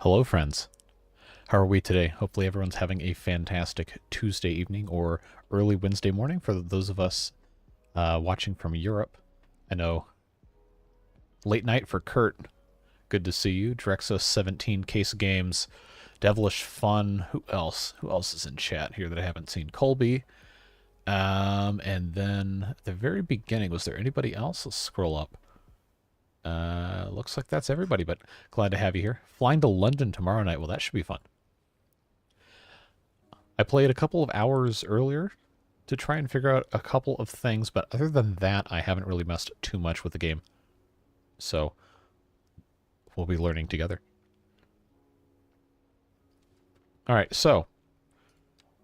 Hello, friends. How are we today? Hopefully everyone's having a fantastic Tuesday evening or early Wednesday morning for those of us watching from Europe. I know late night for Kurt. Good to see you. Drexo17 Case Games. Devilish Fun. Who else? Who else is in chat here that I haven't seen? Colby. And then at the very beginning, was there anybody else? Let's scroll up. Looks like that's everybody, but glad to have you here. Flying to London tomorrow night. Well, that should be fun. I played a couple of hours earlier to try and figure out a couple of things, but other than that, I haven't really messed too much with the game. So, we'll be learning together. Alright, so,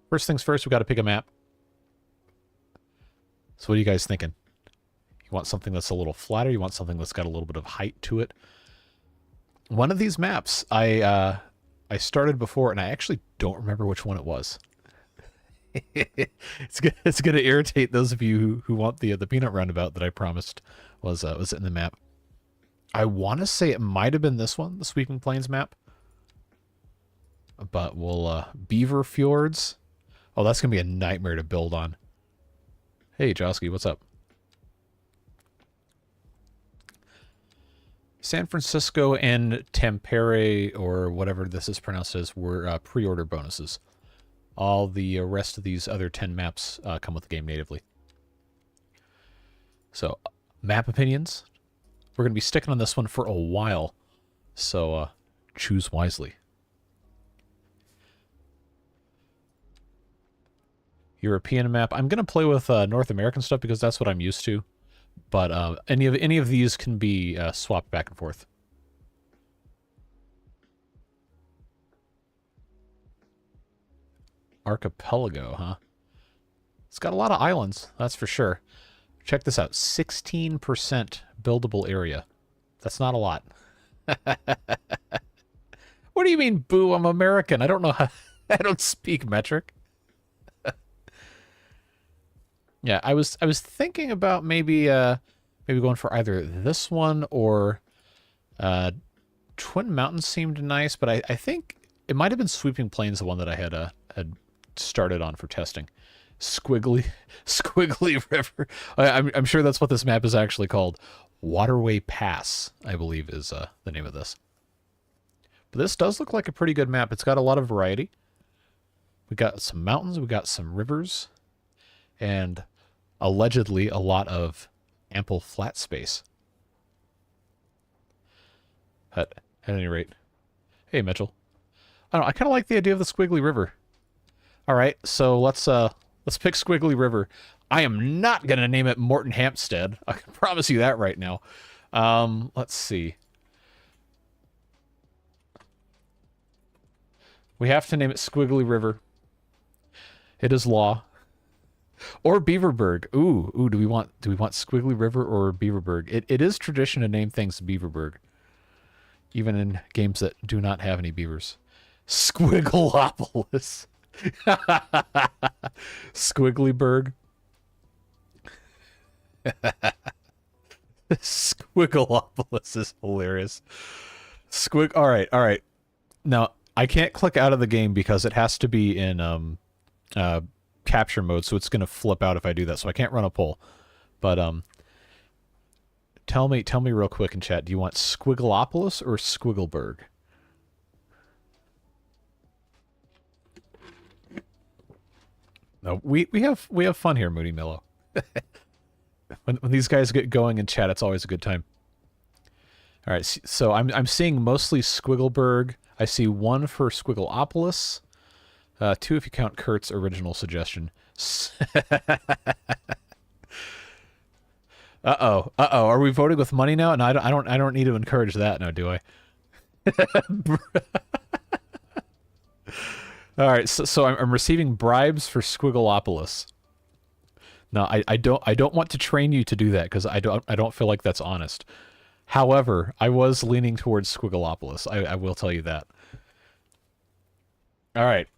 first things first, we got to pick a map. So what are you guys thinking? You want something that's a little flatter? You want something that's got a little bit of height to it? One of these maps, I started before, and I actually don't remember which one it was. It's gonna irritate those of you who want the peanut roundabout that I promised was in the map. I want to say it might have been this one, the Sweeping Plains map. But we'll Beaver Fjords. Oh, that's gonna be a nightmare to build on. Hey, Joski, what's up? San Francisco and Tampere, or whatever this is pronounced as, were pre-order bonuses. All the rest of these other 10 maps come with the game natively. So, map opinions. We're going to be sticking on this one for a while, so choose wisely. European map. I'm going to play with North American stuff because that's what I'm used to. But any of these can be swapped back and forth. Archipelago, huh? It's got a lot of islands, that's for sure. Check this out. 16% buildable area. That's not a lot. What do you mean, boo? I'm American. I don't know how... I don't speak metric. Yeah, I was thinking about maybe going for either this one or Twin Mountains seemed nice, but I think it might have been Sweeping Plains, the one that I had started on for testing. Squiggly River. I'm sure that's what this map is actually called. Waterway Pass, I believe, is the name of this. But this does look like a pretty good map. It's got a lot of variety. We got some mountains, we got some rivers, and allegedly a lot of ample flat space. At any rate. Hey, Mitchell. I don't know, I kind of like the idea of the Squiggly River. All right, so let's pick Squiggly River. I am not going to name it Morton Hampstead. I can promise you that right now. Let's see. We have to name it Squiggly River. It is law. Or Beaverburg. Ooh, do we want Squiggly River or Beaverburg? It is tradition to name things Beaverburg, even in games that do not have any beavers. Squiggleopolis. Squigglyburg. Squiggleopolis is hilarious. All right. Now, I can't click out of the game because it has to be in capture mode, so it's going to flip out if I do that, so I can't run a poll. But tell me real quick in chat, do you want Squiggleopolis or Squiggleburg? No, we have fun here, Moody Mellow. when these guys get going in chat, it's always a good time. All right, so I'm seeing mostly Squiggleburg. I see one for Squiggleopolis. 2 if you count Kurt's original suggestion. Uh-oh. Are we voting with money now? No, I don't need to encourage that now, do I? All right, so I'm receiving bribes for Squiggleopolis. No, I don't want to train you to do that because I don't feel like that's honest. However, I was leaning towards Squiggleopolis. I will tell you that. All right.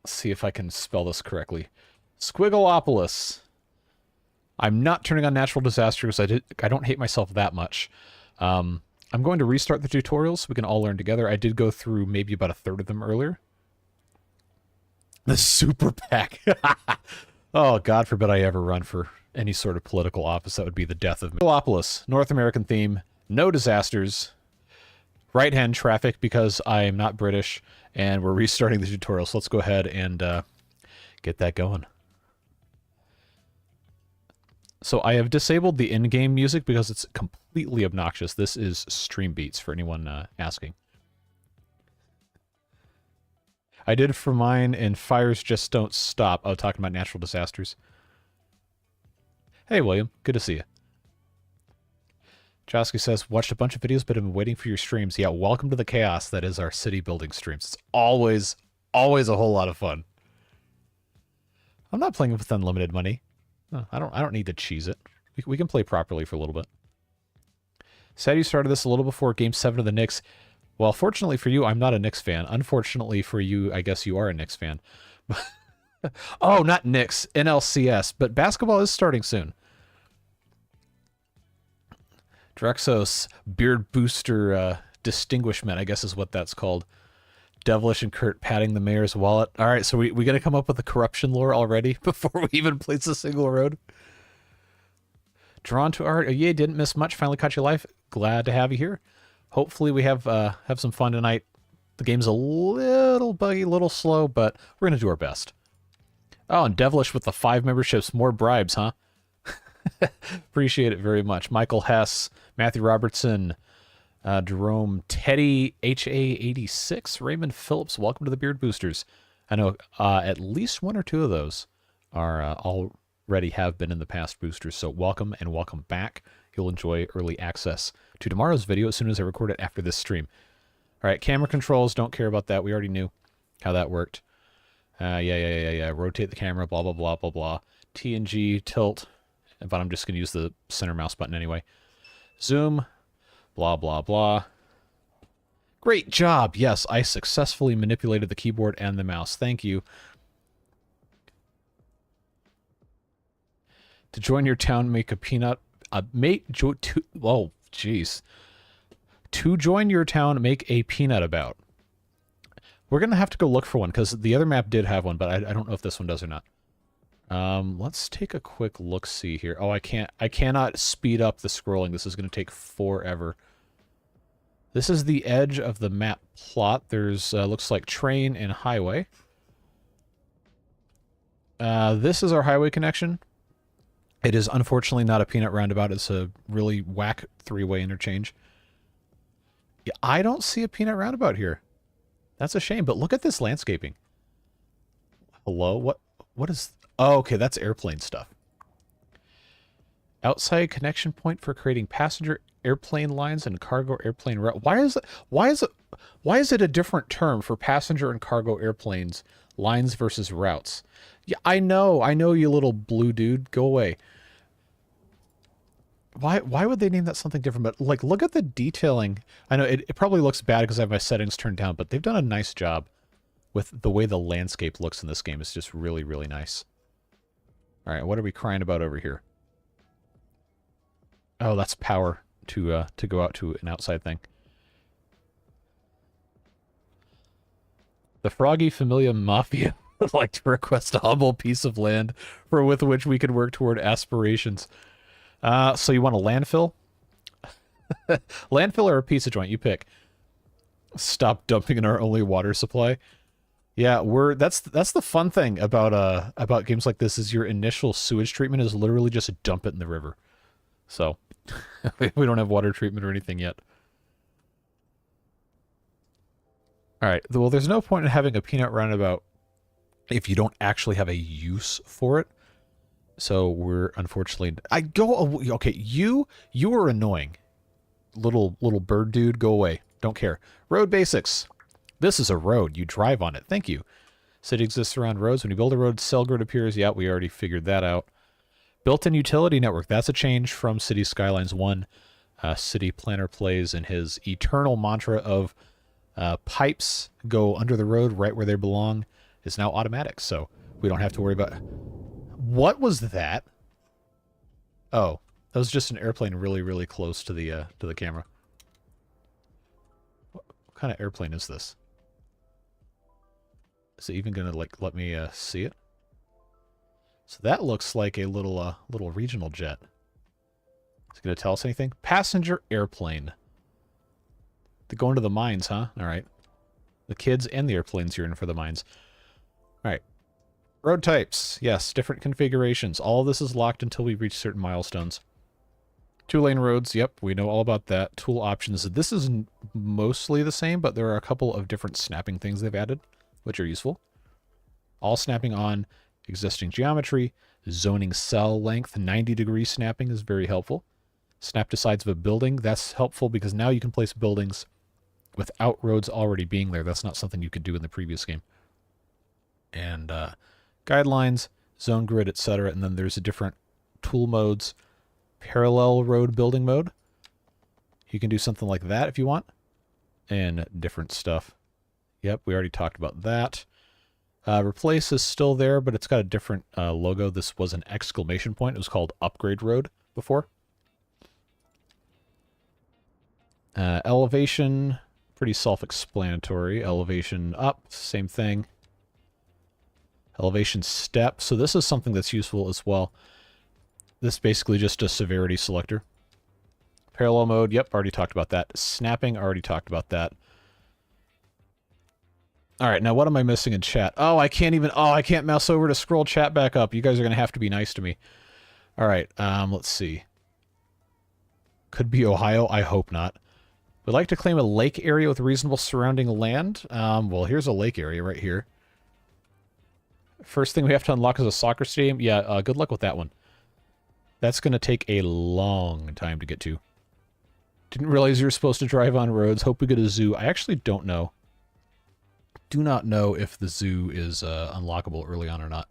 Let's see if I can spell this correctly. Squiggleopolis. I'm not turning on natural disaster because I don't hate myself that much. I'm going to restart the tutorials so we can all learn together. I did go through maybe about a third of them earlier. The super PAC. Oh, God forbid I ever run for any sort of political office. That would be the death of me. Megalopolis, North American theme, no disasters, right-hand traffic because I am not British, and we're restarting the tutorial. So let's go ahead and get that going. So I have disabled the in-game music because it's completely obnoxious. This is stream beats for anyone asking. I did for mine, and fires just don't stop. Oh, talking about natural disasters. Hey, William. Good to see you. Joski says, watched a bunch of videos, but I've been waiting for your streams. Yeah, welcome to the chaos that is our city building streams. It's always a whole lot of fun. I'm not playing with unlimited money. No, I don't need to cheese it. We can play properly for a little bit. Sad you started this a little before Game 7 of the Knicks. Well, fortunately for you, I'm not a Knicks fan. Unfortunately for you, I guess you are a Knicks fan. Oh, not Knicks, NLCS. But basketball is starting soon. Drexos Beard Booster Distinguishment, I guess is what that's called. Devilish and Kurt patting the mayor's wallet. All right, so we got to come up with the corruption lore already before we even place a single road. Drawn to art. Oh, yeah, didn't miss much. Finally caught you live. Glad to have you here. Hopefully we have some fun tonight. The game's a little buggy, a little slow, but we're going to do our best. Oh, and Devilish with the 5 memberships. More bribes, huh? Appreciate it very much. Michael Hess, Matthew Robertson, Jerome, Teddy, HA86, Raymond Phillips, welcome to the Beard Boosters. I know at least 1 or 2 of those are already have been in the past boosters, so welcome and welcome back. You'll enjoy early access to tomorrow's video as soon as I record it after this stream. All right, camera controls, don't care about that. We already knew how that worked. Yeah. Rotate the camera, blah, blah, blah, blah, blah. T and G, tilt, but I'm just going to use the center mouse button anyway. Zoom, blah, blah, blah. Great job. Yes, I successfully manipulated the keyboard and the mouse. Thank you. To join your town, make a peanut... oh, jeez. To join your town, make a peanut about. We're going to have to go look for one, because the other map did have one, but I don't know if this one does or not. Let's take a quick look-see here. Oh, I cannot speed up the scrolling. This is going to take forever. This is the edge of the map plot. There's, looks like train and highway. This is our highway connection. It is unfortunately not a peanut roundabout. It's a really whack 3-way interchange. Yeah, I don't see a peanut roundabout here. That's a shame, but look at this landscaping. Hello? What is... Oh, okay, that's airplane stuff. Outside connection point for creating passenger airplane lines and cargo airplane route. Why is it a different term for passenger and cargo airplanes, lines versus routes? Yeah, I know, you little blue dude. Go away. Why would they name that something different? But, like, look at the detailing. I know it probably looks bad because I have my settings turned down, but they've done a nice job with the way the landscape looks in this game. It's just really, really nice. All right, what are we crying about over here? Oh, that's power to go out to an outside thing. The Froggy Familia Mafia would like to request a humble piece of land with which we could work toward aspirations. So you want a landfill? Landfill or a pizza joint? You pick. Stop dumping in our only water supply. Yeah, that's the fun thing about games like this is your initial sewage treatment is literally just dump it in the river. So we don't have water treatment or anything yet. All right. Well, there's no point in having a peanut roundabout if you don't actually have a use for it. So we're unfortunately... Okay, you are annoying. Little bird dude, go away. Don't care. Road basics. This is a road. You drive on it. Thank you. City exists around roads. When you build a road, cell grid appears. Yeah, we already figured that out. Built-in utility network. That's a change from Cities Skylines 1. City Planner plays in his eternal mantra of pipes go under the road right where they belong is now automatic. So we don't have to worry about... What was that? Oh, that was just an airplane really, really close to the camera. kind of airplane is this? Is it even going to like let me see it? So that looks like a little regional jet. Is it going to tell us anything? Passenger airplane. They're going to the mines, huh? All right. The kids and the airplanes here in for the mines. All right. Road types. Yes, different configurations. All of this is locked until we reach certain milestones. 2-lane roads. Yep, we know all about that. Tool options. This is mostly the same, but there are a couple of different snapping things they've added, which are useful. All snapping on existing geometry. Zoning cell length. 90-degree snapping is very helpful. Snap to sides of a building. That's helpful because now you can place buildings without roads already being there. That's not something you could do in the previous game. And guidelines, zone grid, etc. And then there's a different tool modes. Parallel road building mode. You can do something like that if you want. And different stuff. Yep, we already talked about that. Replace is still there, but it's got a different logo. This was an exclamation point. It was called Upgrade Road before. Elevation, pretty self-explanatory. Elevation up, same thing. Elevation step. So this is something that's useful as well. This is basically just a severity selector. Parallel mode, yep, already talked about that. Snapping, already talked about that. All right, now what am I missing in chat? Oh, I can't mouse over to scroll chat back up. You guys are going to have to be nice to me. All right, let's see. Could be Ohio, I hope not. Would like to claim a lake area with reasonable surrounding land. Well, here's a lake area right here. First thing we have to unlock is a soccer stadium. Yeah, good luck with that one. That's going to take a long time to get to. Didn't realize you were supposed to drive on roads. Hope we get a zoo. I actually don't know. Do not know if the zoo is unlockable early on or not.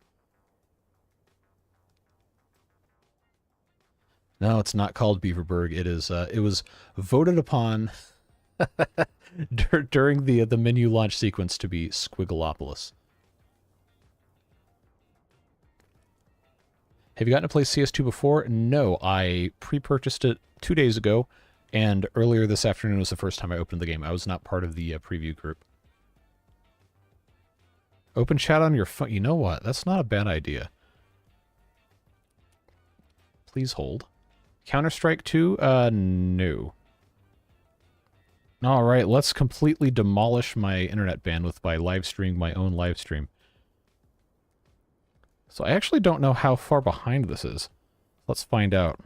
No, it's not called Beaverburg. It is. It was voted upon during the menu launch sequence to be Squiggleopolis. Have you gotten to play CS2 before? No, I pre-purchased it 2 days ago, and earlier this afternoon was the first time I opened the game. I was not part of the preview group. Open chat on your phone. You know what? That's not a bad idea. Please hold. Counter-Strike 2? No. All right, let's completely demolish my internet bandwidth by live streaming my own live stream. So I actually don't know how far behind this is. Let's find out.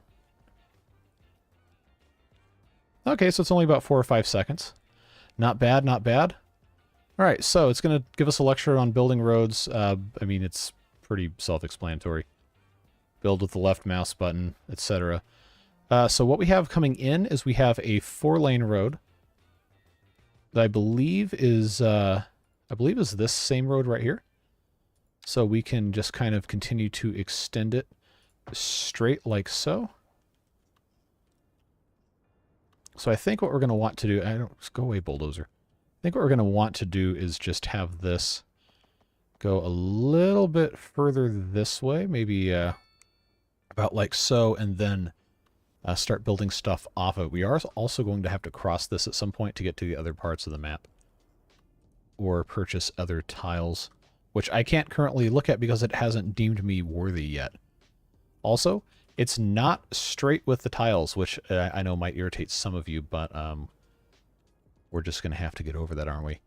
Okay, so it's only about 4 or 5 seconds. Not bad, not bad. All right, so it's going to give us a lecture on building roads. I mean, it's pretty self-explanatory. Build with the left mouse button, etc. So what we have coming in is we have a 4-lane road that I believe is this same road right here. So we can just kind of continue to extend it straight like so. So I think what we're going to want to do, just go away, bulldozer. I think what we're going to want to do is just have this go a little bit further this way, maybe about like so, and then start building stuff off of it. We are also going to have to cross this at some point to get to the other parts of the map, or purchase other tiles, which I can't currently look at because it hasn't deemed me worthy yet. Also, it's not straight with the tiles, which I know might irritate some of you, but we're just going to have to get over that, aren't we?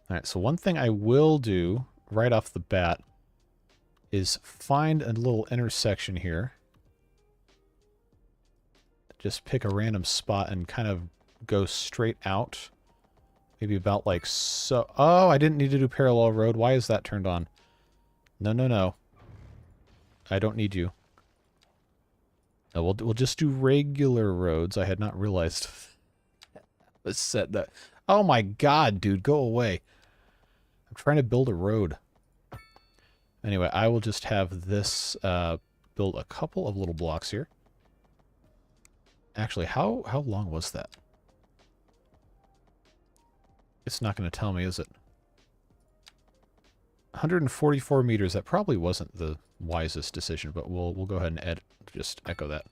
All right, so one thing I will do right off the bat is find a little intersection here. Just pick a random spot and kind of go straight out. Maybe about like so. Oh, I didn't need to do parallel road. Why is that turned on? No, no, no. I don't need you. No, we'll just do regular roads. I had not realized. Let's set that. Oh my god, dude, go away. I'm trying to build a road. Anyway, I will just have this build a couple of little blocks here. Actually, how long was that? It's not going to tell me, is it? 144 meters. That probably wasn't the wisest decision, but we'll go ahead and just echo that.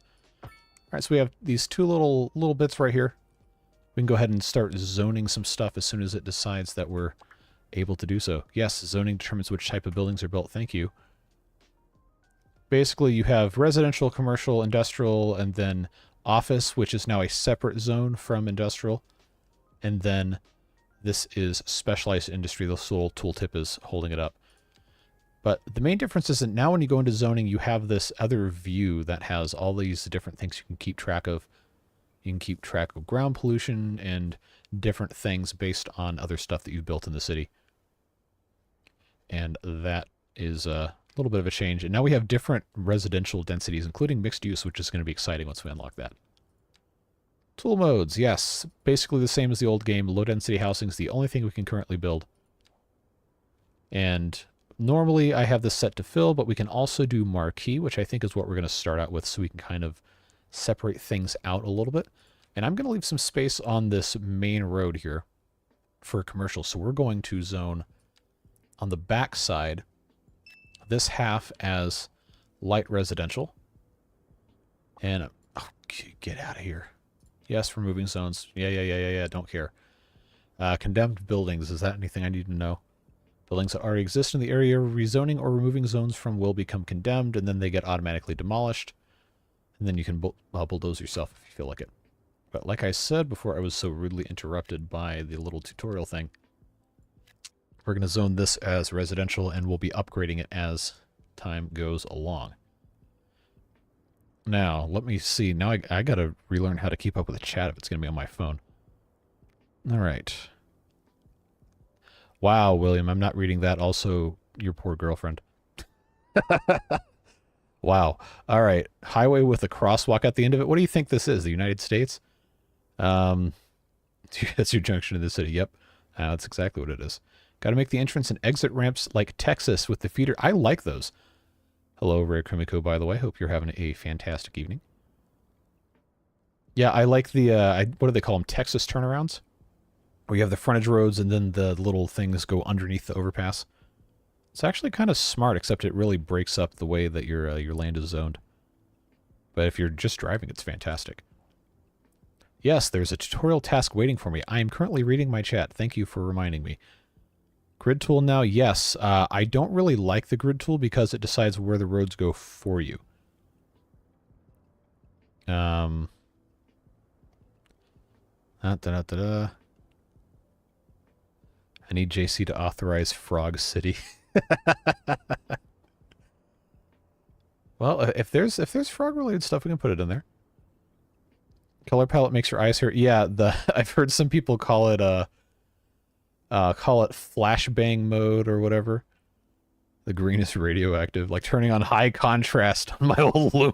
All right, so we have these two little bits right here. We can go ahead and start zoning some stuff as soon as it decides that we're able to do so. Yes, zoning determines which type of buildings are built. Thank you. Basically, you have residential, commercial, industrial, and then office, which is now a separate zone from industrial. And then this is specialized industry. The little tooltip is holding it up. But the main difference is that now when you go into zoning, you have this other view that has all these different things you can keep track of. You can keep track of ground pollution and different things based on other stuff that you've built in the city. And that is a little bit of a change. And now we have different residential densities, including mixed use, which is going to be exciting once we unlock that. Tool modes, yes. Basically the same as the old game. Low density housing is the only thing we can currently build. And normally I have this set to fill, but we can also do marquee, which I think is what we're going to start out with, so we can kind of separate things out a little bit. And I'm going to leave some space on this main road here for commercial. So we're going to zone on the back side this half as light residential. And oh, get out of here. Yes, removing zones. Yeah. Don't care. Condemned buildings. Is that anything I need to know? Buildings that already exist in the area, rezoning or removing zones from will become condemned, and then they get automatically demolished. And then you can bulldoze yourself if you feel like it. But like I said before, I was so rudely interrupted by the little tutorial thing. We're going to zone this as residential, and we'll be upgrading it as time goes along. Now, let me see. Now I got to relearn how to keep up with the chat if it's going to be on my phone. All right. Wow, William, I'm not reading that. Also, your poor girlfriend. Wow. All right. Highway with a crosswalk at the end of it. What do you think this is? The United States? That's your junction in the city. Yep. That's exactly what it is. Got to make the entrance and exit ramps like Texas with the feeder. I like those. Hello, Rare Kumiko, by the way. Hope you're having a fantastic evening. Yeah, I like the, what do they call them? Texas turnarounds? Where you have the frontage roads and then the little things go underneath the overpass. It's actually kind of smart, except it really breaks up the way that your land is zoned. But if you're just driving, it's fantastic. Yes, there's a tutorial task waiting for me. I am currently reading my chat. Thank you for reminding me. Grid tool now, yes. I don't really like the grid tool because it decides where the roads go for you. I need JC to authorize Frog City. Well, if there's frog related stuff, we can put it in there. Color palette makes your eyes hurt. Yeah, I've heard some people call it flashbang mode or whatever. The green is radioactive, like turning on high contrast on my old Lumia.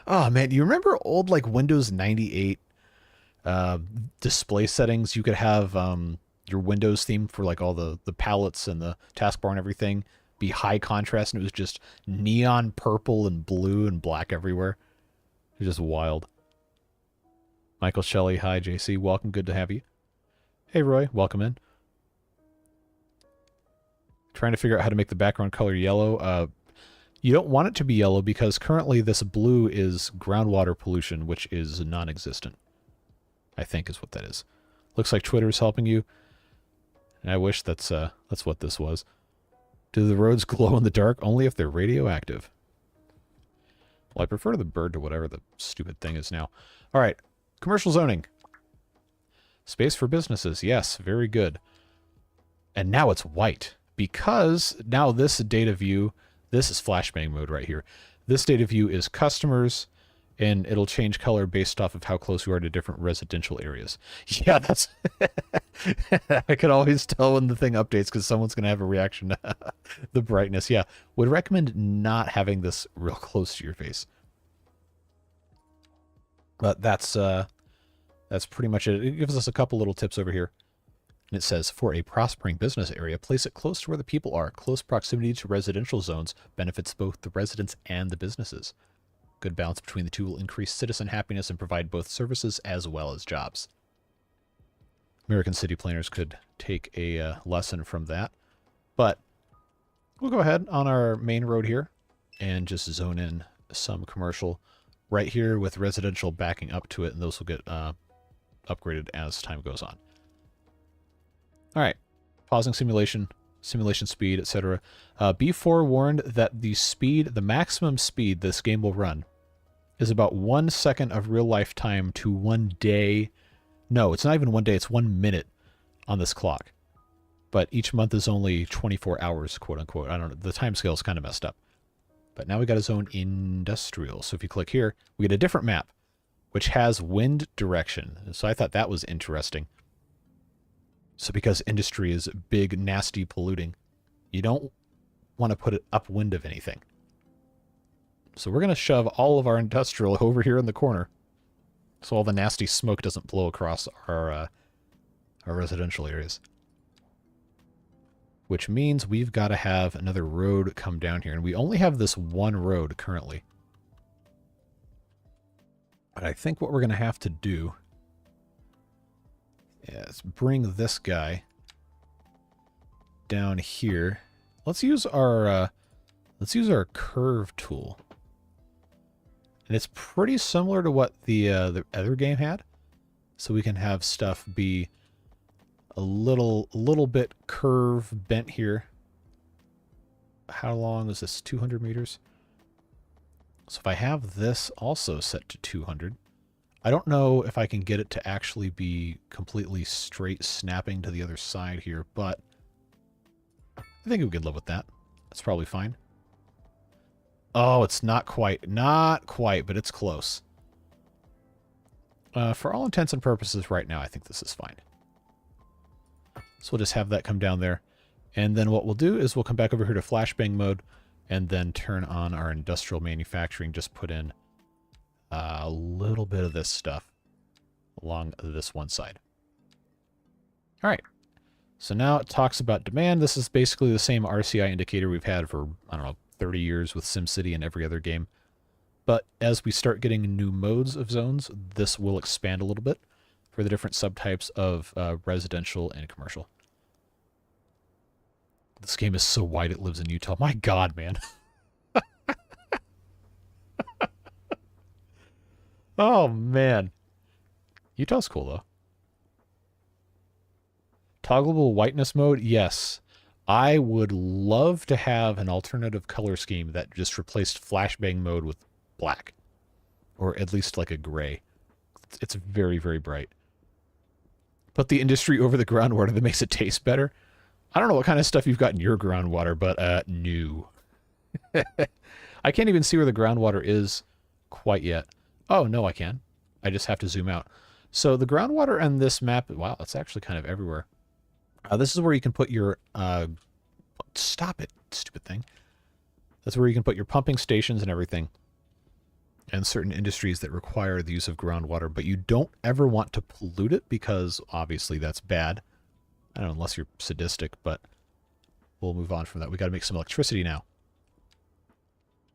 Oh man, do you remember old like Windows 98 display settings? You could have your Windows theme for like all the palettes and the taskbar and everything be high contrast, and it was just neon purple and blue and black everywhere. It was just wild. Michael Shelley, hi JC, welcome, good to have you. Hey Roy, welcome in. Trying to figure out how to make the background color yellow. You don't want it to be yellow because currently this blue is groundwater pollution, which is non-existent. I think is what that is. Looks like Twitter is helping you. And I wish that's what this was. Do the roads glow in the dark? Only if they're radioactive. Well, I prefer the bird to whatever the stupid thing is now. All right, commercial zoning. Space for businesses. Yes, very good. And now it's white because now this data view, this is flashbang mode right here. This data view is customers, and it'll change color based off of how close you are to different residential areas. Yeah, that's... I can always tell when the thing updates because someone's going to have a reaction to the brightness. Yeah, would recommend not having this real close to your face. But that's pretty much it. It gives us a couple little tips over here. And it says, for a prospering business area, place it close to where the people are. Close proximity to residential zones benefits both the residents and the businesses. Good balance between the two will increase citizen happiness and provide both services as well as jobs. American city planners could take a lesson from that. But we'll go ahead on our main road here and just zone in some commercial. right here with residential backing up to it, and those will get upgraded as time goes on. All right, pausing simulation, simulation speed, etc. Be forewarned that the maximum speed this game will run is about 1 second of real life time to 1 day. No, it's not even 1 day, it's 1 minute on this clock. But each month is only 24 hours, quote unquote. I don't know, the time scale is kind of messed up. But now we got a zone industrial. So if you click here, we get a different map, which has wind direction. So I thought that was interesting. So because industry is big, nasty, polluting, you don't want to put it upwind of anything. So we're going to shove all of our industrial over here in the corner, so all the nasty smoke doesn't blow across our residential areas. Which means we've got to have another road come down here. And we only have this one road currently. But I think what we're going to have to do is bring this guy down here. Let's use our curve tool. And it's pretty similar to what the other game had. So we can have stuff be a little bit curve bent here. How long is this? 200 meters? So if I have this also set to 200, I don't know if I can get it to actually be completely straight snapping to the other side here, but I think we could live with that. That's probably fine. Oh, it's not quite, but it's close. For all intents and purposes right now, I think this is fine. So we'll just have that come down there. And then what we'll do is we'll come back over here to flashbang mode and then turn on our industrial manufacturing. Just put in a little bit of this stuff along this one side. All right. So now it talks about demand. This is basically the same RCI indicator we've had for, I don't know, 30 years with SimCity and every other game. But as we start getting new modes of zones, this will expand a little bit for the different subtypes of residential and commercial. This game is so wide it lives in Utah. My God, man. Oh, man. Utah's cool, though. Toggleable whiteness mode? Yes. I would love to have an alternative color scheme that just replaced flashbang mode with black. Or at least like a gray. It's very, very bright. Put the industry over the groundwater that makes it taste better. I don't know what kind of stuff you've got in your groundwater, but no. I can't even see where the groundwater is quite yet. Oh, no, I can. I just have to zoom out. So the groundwater on this map, wow, it's actually kind of everywhere. This is where you can put your, stop it, stupid thing. That's where you can put your pumping stations and everything. And certain industries that require the use of groundwater, but you don't ever want to pollute it because obviously that's bad. I don't know, unless you're sadistic, but we'll move on from that. We got to make some electricity now.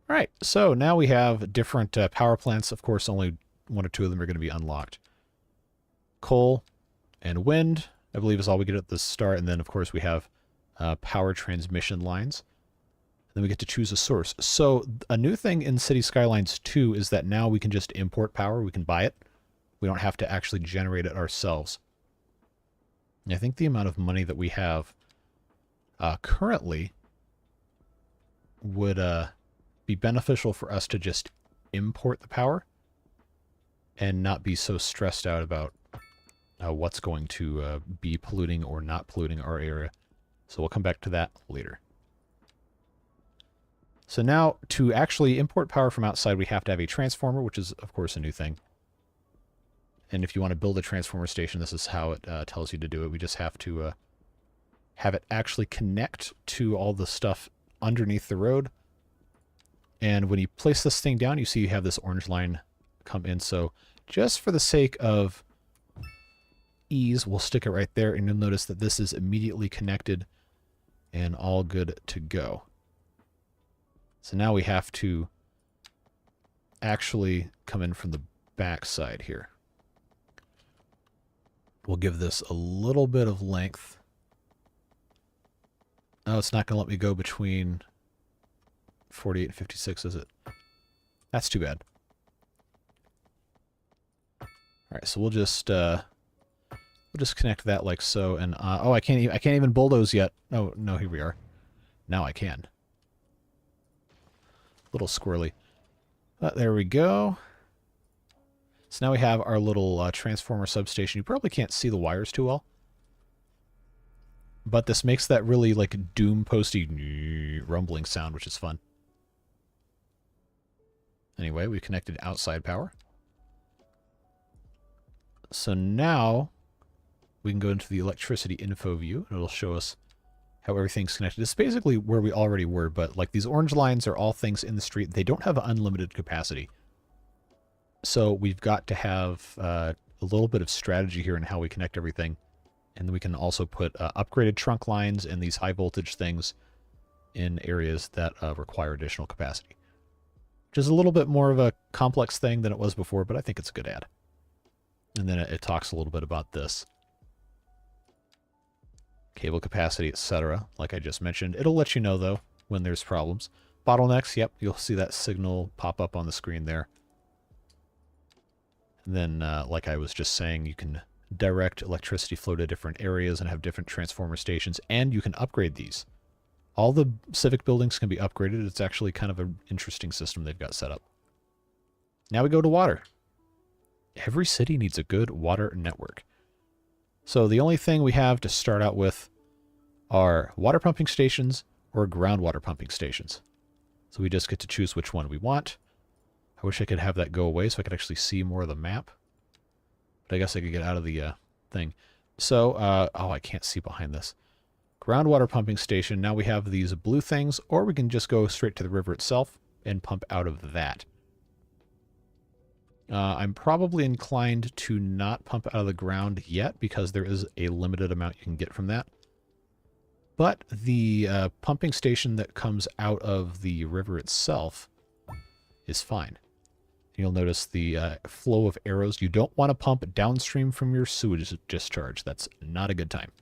All right, so now we have different power plants. Of course, only 1 or 2 of them are going to be unlocked. Coal and wind, I believe, is all we get at the start. And then, of course, we have power transmission lines. Then we get to choose a source. So a new thing in Cities Skylines 2 is that now we can just import power. We can buy it. We don't have to actually generate it ourselves. And I think the amount of money that we have currently would be beneficial for us to just import the power and not be so stressed out about what's going to be polluting or not polluting our area. So we'll come back to that later. So now, to actually import power from outside, we have to have a transformer, which is, of course, a new thing. And if you want to build a transformer station, this is how it tells you to do it. We just have to have it actually connect to all the stuff underneath the road. And when you place this thing down, you see you have this orange line come in. So just for the sake of ease, we'll stick it right there. And you'll notice that this is immediately connected and all good to go. So now we have to actually come in from the back side here. We'll give this a little bit of length. Oh, it's not going to let me go between 48 and 56, is it? That's too bad. right, so we'll just connect that like so, and oh, I can't even bulldoze yet. Oh no, here we are. Now I can. Little squirrely. There we go. So now we have our little transformer substation. You probably can't see the wires too well, but this makes that really like doom posty rumbling sound, which is fun. Anyway, we connected outside power. So now we can go into the electricity info view, and it'll show us how everything's connected. It's basically where we already were, but like these orange lines are all things in the street. They don't have unlimited capacity. So we've got to have a little bit of strategy here in how we connect everything. And then we can also put upgraded trunk lines and these high voltage things in areas that require additional capacity. Which is a little bit more of a complex thing than it was before, but I think it's a good add. And then it talks a little bit about this. Cable capacity, etc. Like I just mentioned. It'll let you know, though, when there's problems. Bottlenecks, yep, you'll see that signal pop up on the screen there. And then, like I was just saying, you can direct electricity flow to different areas and have different transformer stations, and you can upgrade these. All the civic buildings can be upgraded. It's actually kind of an interesting system they've got set up. Now we go to water. Every city needs a good water network. So the only thing we have to start out with are water pumping stations or groundwater pumping stations. So we just get to choose which one we want. I wish I could have that go away so I could actually see more of the map. But I guess I could get out of the thing. So, oh, I can't see behind this. Groundwater pumping station. Now we have these blue things, or we can just go straight to the river itself and pump out of that. I'm probably inclined to not pump out of the ground yet because there is a limited amount you can get from that. But the pumping station that comes out of the river itself is fine. You'll notice the flow of arrows. You don't want to pump downstream from your sewage discharge. That's not a good time.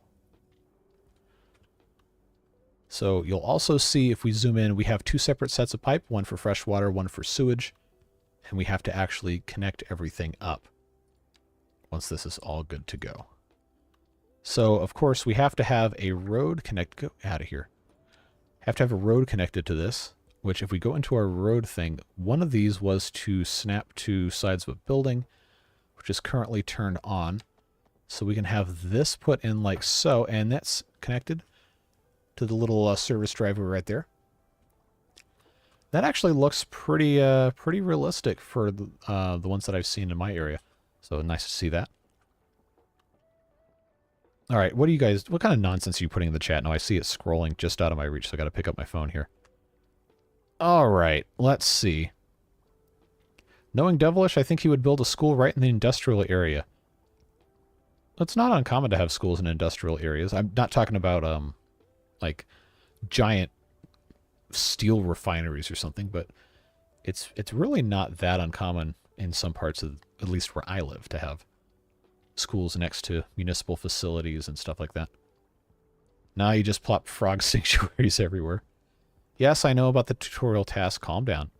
So you'll also see, if we zoom in, we have two separate sets of pipe, one for fresh water, one for sewage. And we have to actually connect everything up once this is all good to go. So, of course, we have to have a road go out of here. Have to have a road connected to this, which if we go into our road thing, one of these was to snap to sides of a building, which is currently turned on. So we can have this put in like so, and that's connected to the little service driver right there. That actually looks pretty realistic for the ones that I've seen in my area. So nice to see that. All right, what kind of nonsense are you putting in the chat? Now I see it scrolling just out of my reach, so I got to pick up my phone here. All right, let's see. Knowing Devilish, I think he would build a school right in the industrial area. It's not uncommon to have schools in industrial areas. I'm not talking about like giant steel refineries or something, but it's really not that uncommon in some parts of, at least where I live, to have schools next to municipal facilities and stuff like that. Now you just plop frog sanctuaries everywhere. Yes, I know about the tutorial task. Calm down.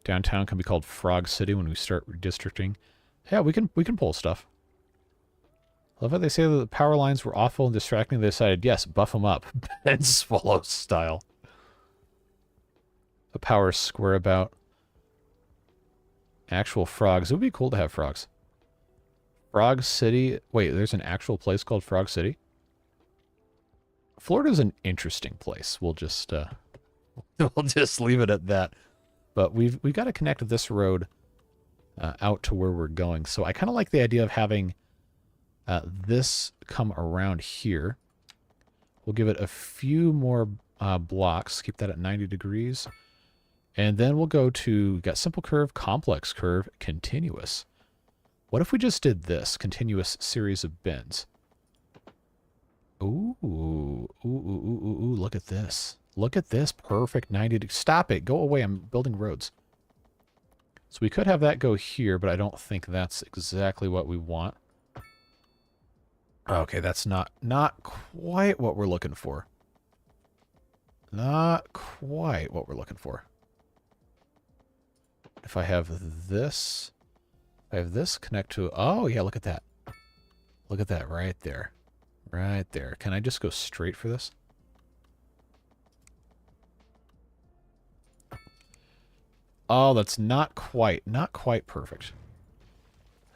Downtown can be called Frog City when we start redistricting. Yeah, we can pull stuff. Love how they say that the power lines were awful and distracting. They decided, yes, buff them up. Ben Swallow style. The power square about. Actual frogs. It would be cool to have frogs. Frog City. Wait, there's an actual place called Frog City? Florida's an interesting place. We'll just leave it at that. But we've got to connect this road out to where we're going. So I kind of like the idea of having this come around here. We'll give it a few more blocks. Keep that at 90 degrees. And then we'll go to, got simple curve, complex curve, continuous. What if we just did this? Continuous series of bends. Ooh, ooh, ooh, ooh, ooh, ooh, look at this. Look at this perfect 90 degrees. Stop it. Go away. I'm building roads. So we could have that go here, but I don't think that's exactly what we want. Okay, that's not quite what we're looking for. Not quite what we're looking for. If I have this, I have this connect to... Oh, yeah, look at that. Look at that right there. Right there. Can I just go straight for this? Oh, that's not quite perfect.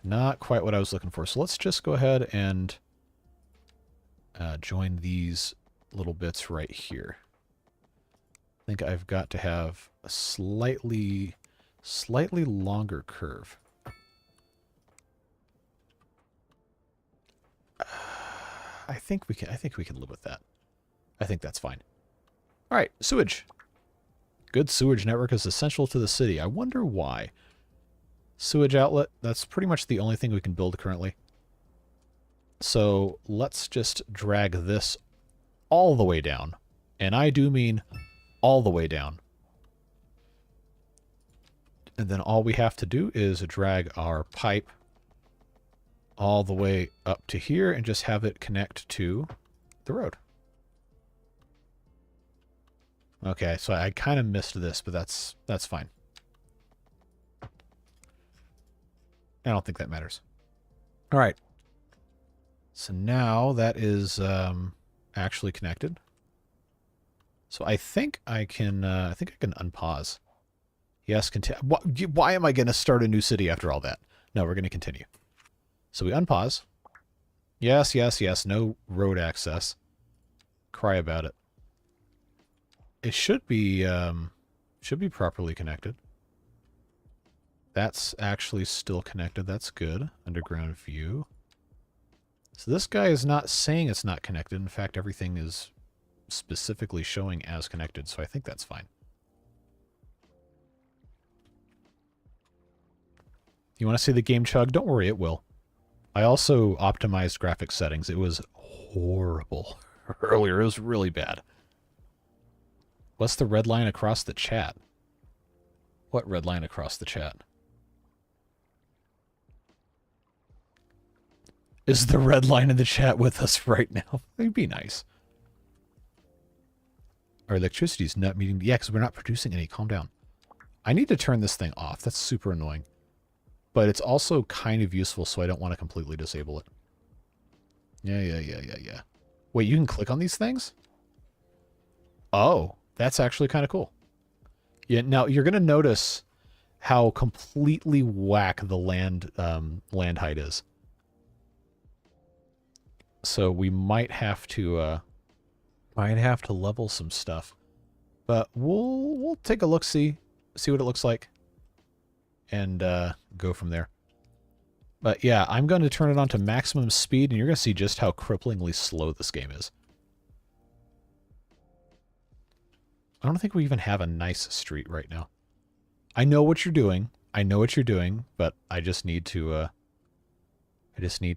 Not quite what I was looking for. So let's just go ahead and join these little bits right here. I think I've got to have a slightly longer curve. I think we can live with that. I think that's fine. All right, sewage. Good sewage network is essential to the city. I wonder why. Sewage outlet, that's pretty much the only thing we can build currently. So let's just drag this all the way down. And I do mean all the way down. And then all we have to do is drag our pipe all the way up to here and just have it connect to the road. Okay, so I kind of missed this, but that's fine. I don't think that matters. All right. So now that is actually connected. So I think I can unpause. Yes, continue. Why am I going to start a new city after all that? No, we're going to continue. So we unpause. Yes, yes, yes. No road access. Cry about it. It should be properly connected. That's actually still connected. That's good. Underground view. So this guy is not saying it's not connected. In fact, everything is specifically showing as connected, so I think that's fine. You want to see the game chug? Don't worry, it will. I also optimized graphics settings. It was horrible earlier. It was really bad. What's the red line across the chat? What red line across the chat? Is the red line in the chat with us right now? It'd be nice. Our electricity's not meeting... Yeah, because we're not producing any. Calm down. I need to turn this thing off. That's super annoying. But it's also kind of useful, so I don't want to completely disable it. Yeah. Wait, you can click on these things? Oh, that's actually kind of cool. Yeah, now you're going to notice how completely whack the land height is. So we might have to level some stuff. But we'll take a look, see what it looks like, and go from there. But yeah, I'm going to turn it on to maximum speed, and you're going to see just how cripplingly slow this game is. I don't think we even have a nice street right now. I know what you're doing. But I just need to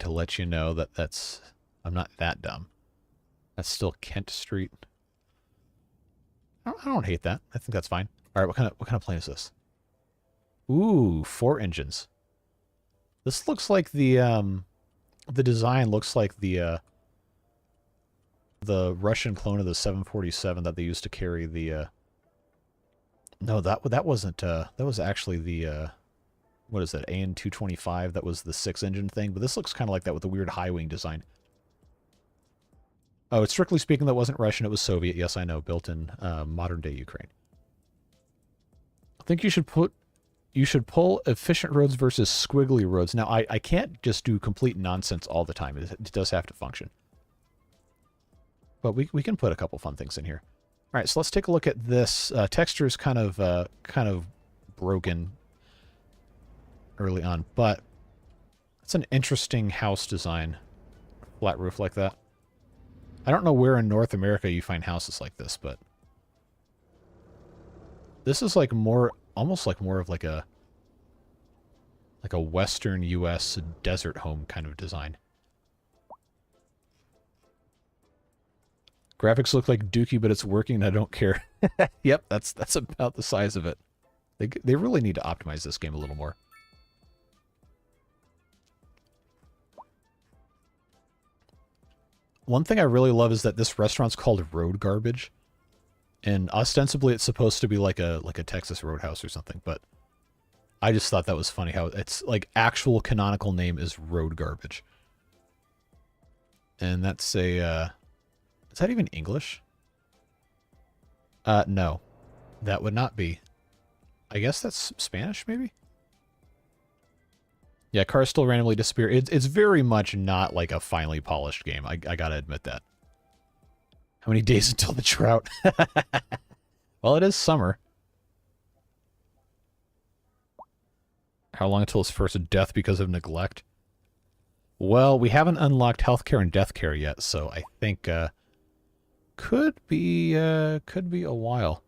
let you know that I'm not that dumb. That's still Kent Street. I don't hate that. I think that's fine. All right, what kind of plane is this? Ooh, 4 engines. This looks like the design looks like the Russian clone of the 747 that they used to carry the no, that wasn't that was actually the what is that, AN-225? That was the 6-engine thing, but this looks kind of like that with the weird high wing design. Oh, it's strictly speaking, that wasn't Russian, it was Soviet. Yes, I know, built in modern-day Ukraine. I think you should pull efficient roads versus squiggly roads. Now, I can't just do complete nonsense all the time. It does have to function. But we can put a couple fun things in here. All right, so let's take a look at this. Texture is kind of broken early on, but it's an interesting house design. Flat roof like that. I don't know where in North America you find houses like this, but this is like almost like more of like a Western U.S. desert home kind of design. Graphics look like Dookie, but it's working and I don't care. Yep, that's about the size of it. They really need to optimize this game a little more. One thing I really love is that this restaurant's called Road Garbage. And ostensibly it's supposed to be like a Texas Roadhouse or something, but I just thought that was funny how it's like actual canonical name is road garbage. And that's a, is that even English? No. That would not be. I guess that's Spanish, maybe? Yeah, cars still randomly disappear. It's very much not like a finely polished game. I gotta admit that. How many days until the drought? Well, it is summer. How long until his first death because of neglect? Well, we haven't unlocked healthcare and death care yet, so I think could be a while.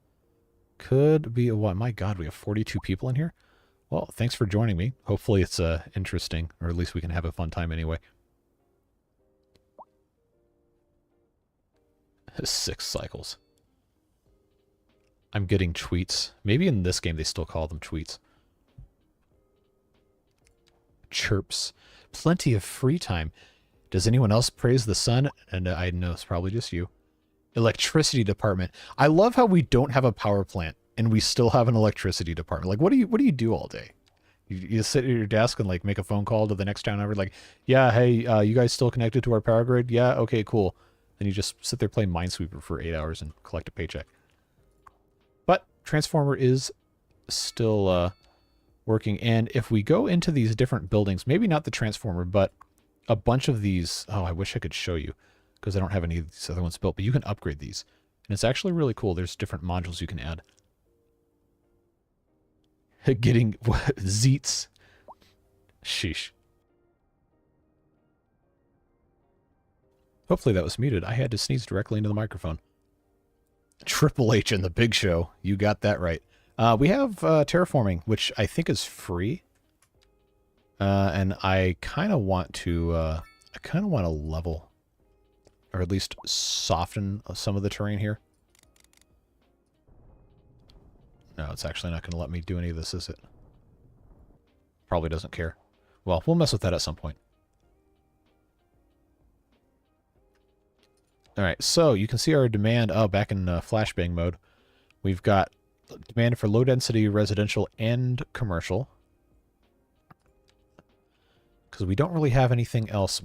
Could be a while. My God, we have 42 people in here. Well, thanks for joining me. Hopefully it's interesting, or at least we can have a fun time anyway. 6 cycles. I'm getting tweets. Maybe in this game they still call them tweets. Chirps. Plenty of free time. Does anyone else praise the sun? And I know it's probably just you. Electricity department. I love how we don't have a power plant and we still have an electricity department. Like, what do you do all day? You sit at your desk and like make a phone call to the next town over, like, yeah, hey, you guys still connected to our power grid? Yeah, okay, cool. And you just sit there playing Minesweeper for 8 hours and collect a paycheck. But Transformer is still working, and if we go into these different buildings, maybe not the Transformer, but a bunch of these, oh, I wish I could show you, because I don't have any of these other ones built, but you can upgrade these. And it's actually really cool. There's different modules you can add. Getting zeets. Sheesh. Hopefully that was muted. I had to sneeze directly into the microphone. Triple H in the Big Show. You got that right. We have terraforming, which I think is free. And I kind of want to level, or at least soften some of the terrain here. No, it's actually not going to let me do any of this, is it? Probably doesn't care. Well, we'll mess with that at some point. Alright, so you can see our demand, back in flashbang mode. We've got demand for low-density residential and commercial. Because we don't really have anything else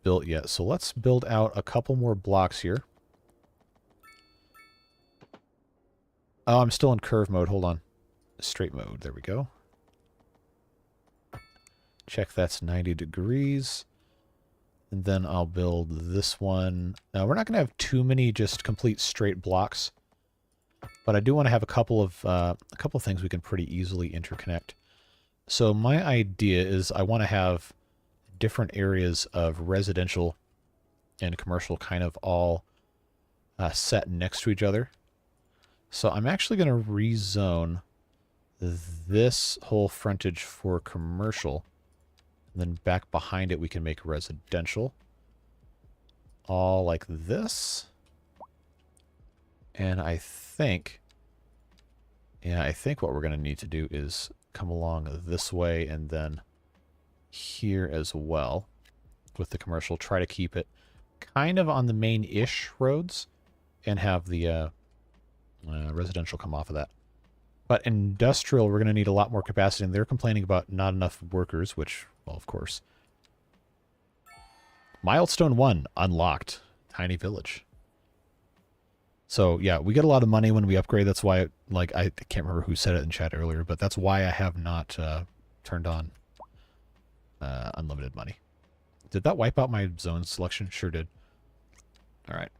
built yet. So let's build out a couple more blocks here. Oh, I'm still in curve mode. Hold on. Straight mode. There we go. Check that's 90 degrees. And then I'll build this one. Now, we're not going to have too many just complete straight blocks. But I do want to have a couple of things we can pretty easily interconnect. So my idea is I want to have different areas of residential and commercial kind of all set next to each other. So I'm actually going to rezone this whole frontage for commercial. And then back behind it we can make residential. All like this. And I think what we're going to need to do is come along this way and then here as well with the commercial. Try to keep it kind of on the main-ish roads and have the residential come off of that. But industrial, we're going to need a lot more capacity, and they're complaining about not enough workers, which, well, of course. Milestone 1 unlocked. Tiny village. So, yeah, we get a lot of money when we upgrade. That's why, like, I can't remember who said it in chat earlier, but that's why I have not turned on unlimited money. Did that wipe out my zone selection? Sure did. All right.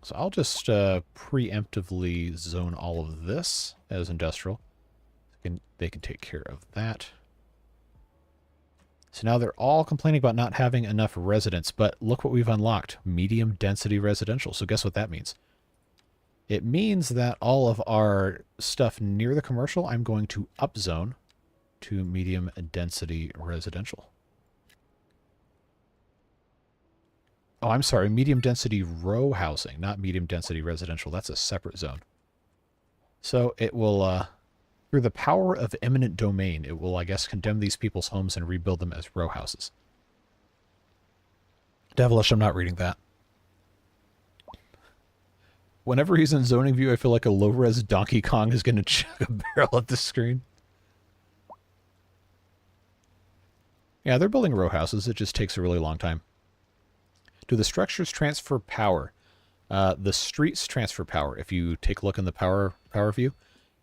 So I'll just preemptively zone all of this as industrial. They can take care of that. So now they're all complaining about not having enough residents, but look what we've unlocked. Medium density residential. So guess what that means? It means that all of our stuff near the commercial, I'm going to upzone to medium density residential. Oh, I'm sorry, medium density row housing, not medium density residential. That's a separate zone. So it will, through the power of eminent domain, it will, I guess, condemn these people's homes and rebuild them as row houses. Devilish, I'm not reading that. Whenever he's in zoning view, I feel like a low-res Donkey Kong is going to chuck a barrel at the screen. Yeah, they're building row houses. It just takes a really long time. Do the structures transfer power? The streets transfer power. If you take a look in the power view,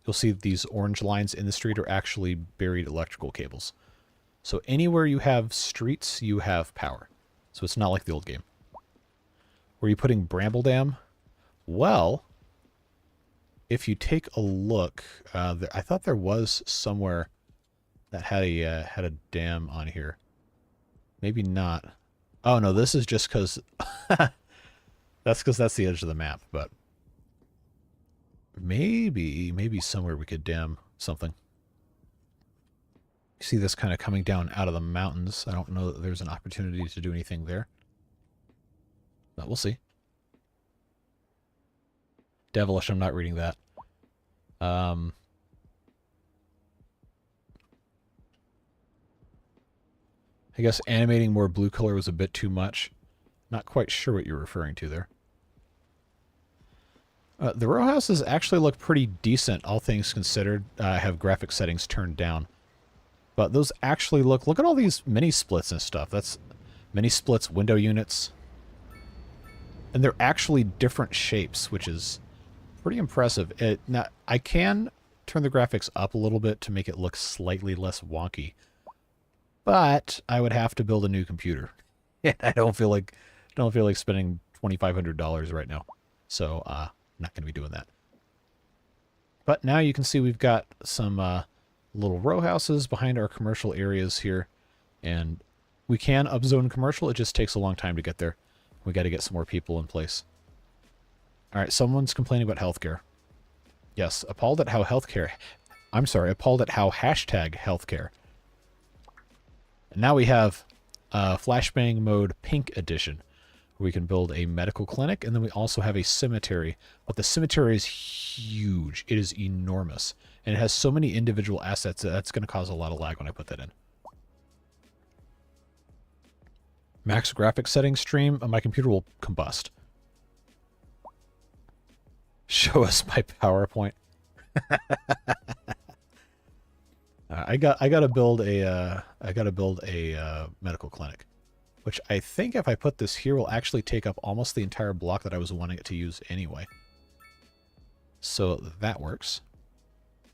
you'll see these orange lines in the street are actually buried electrical cables. So anywhere you have streets, you have power. So it's not like the old game. Were you putting Bramble Dam? Well, if you take a look, I thought there was somewhere that had a dam on here. Maybe not. Oh no, this is just because that's the edge of the map. But maybe somewhere we could dam something. You see this kind of coming down out of the mountains. I don't know that there's an opportunity to do anything there. But we'll see. Devilish, I'm not reading that. I guess animating more blue color was a bit too much. Not quite sure what you're referring to there. The row houses actually look pretty decent, all things considered. I have graphic settings turned down. But those actually look at all these mini splits and stuff. That's mini splits, window units. And they're actually different shapes, which is pretty impressive. Now, I can turn the graphics up a little bit to make it look slightly less wonky. But I would have to build a new computer. I don't feel like spending $2,500 right now. So I'm not going to be doing that. But now you can see we've got some little row houses behind our commercial areas here. And we can upzone commercial. It just takes a long time to get there. We got to get some more people in place. All right, someone's complaining about healthcare. Yes, appalled at how hashtag healthcare. And now we have Flashbang Mode Pink Edition, where we can build a medical clinic, and then we also have a cemetery. But the cemetery is huge. It is enormous. And it has so many individual assets that that's going to cause a lot of lag when I put that in. Max graphics settings stream. My computer will combust. Show us my PowerPoint. I gotta build a medical clinic, which I think if I put this here will actually take up almost the entire block that I was wanting it to use anyway. So that works.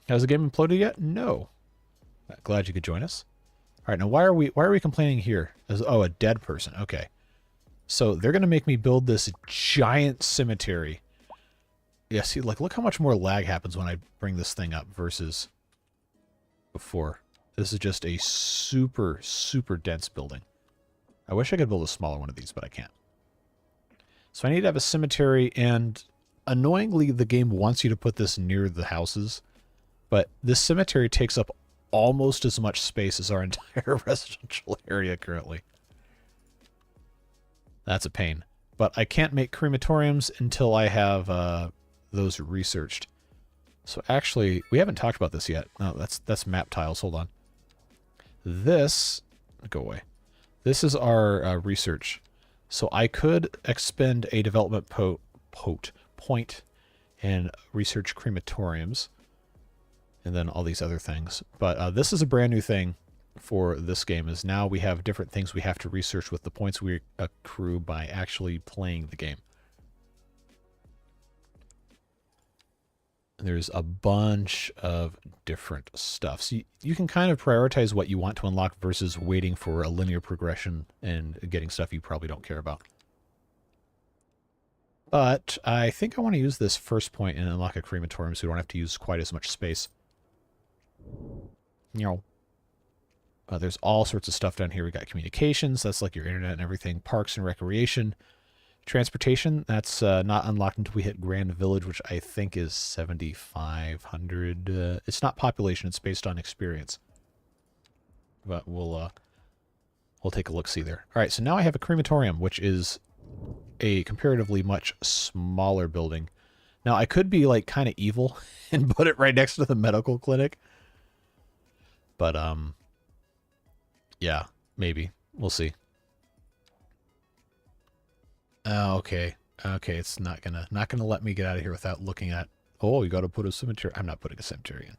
Has the game imploded yet? No. Glad you could join us. All right, now why are we complaining here? Oh, a dead person. Okay. So they're gonna make me build this giant cemetery. Yeah, see, like, look how much more lag happens when I bring this thing up versus before. This is just a super, super dense building. I wish I could build a smaller one of these, but I can't. So I need to have a cemetery, and annoyingly, the game wants you to put this near the houses, but this cemetery takes up almost as much space as our entire residential area currently. That's a pain. But I can't make crematoriums until I have those researched. So actually, we haven't talked about this yet. No, that's map tiles. Hold on. This, go away. This is our research. So I could expend a development point and research crematoriums, and then all these other things. But this is a brand new thing for this game. Is now we have different things we have to research with the points we accrue by actually playing the game. There's a bunch of different stuff. So you can kind of prioritize what you want to unlock versus waiting for a linear progression and getting stuff you probably don't care about. But I think I want to use this first point and unlock a crematorium so we don't have to use quite as much space. You know, there's all sorts of stuff down here. We got communications. That's like your internet and everything. Parks and recreation. Transportation, that's not unlocked until we hit Grand Village, which I think is 7,500. It's not population, it's based on experience. But we'll take a look-see there. All right, so now I have a crematorium, which is a comparatively much smaller building. Now, I could be, like, kind of evil and put it right next to the medical clinic. But, yeah, maybe. We'll see. Oh, okay. Okay, it's not gonna let me get out of here without looking at. Oh, you got to put a cemetery. I'm not putting a cemetery in.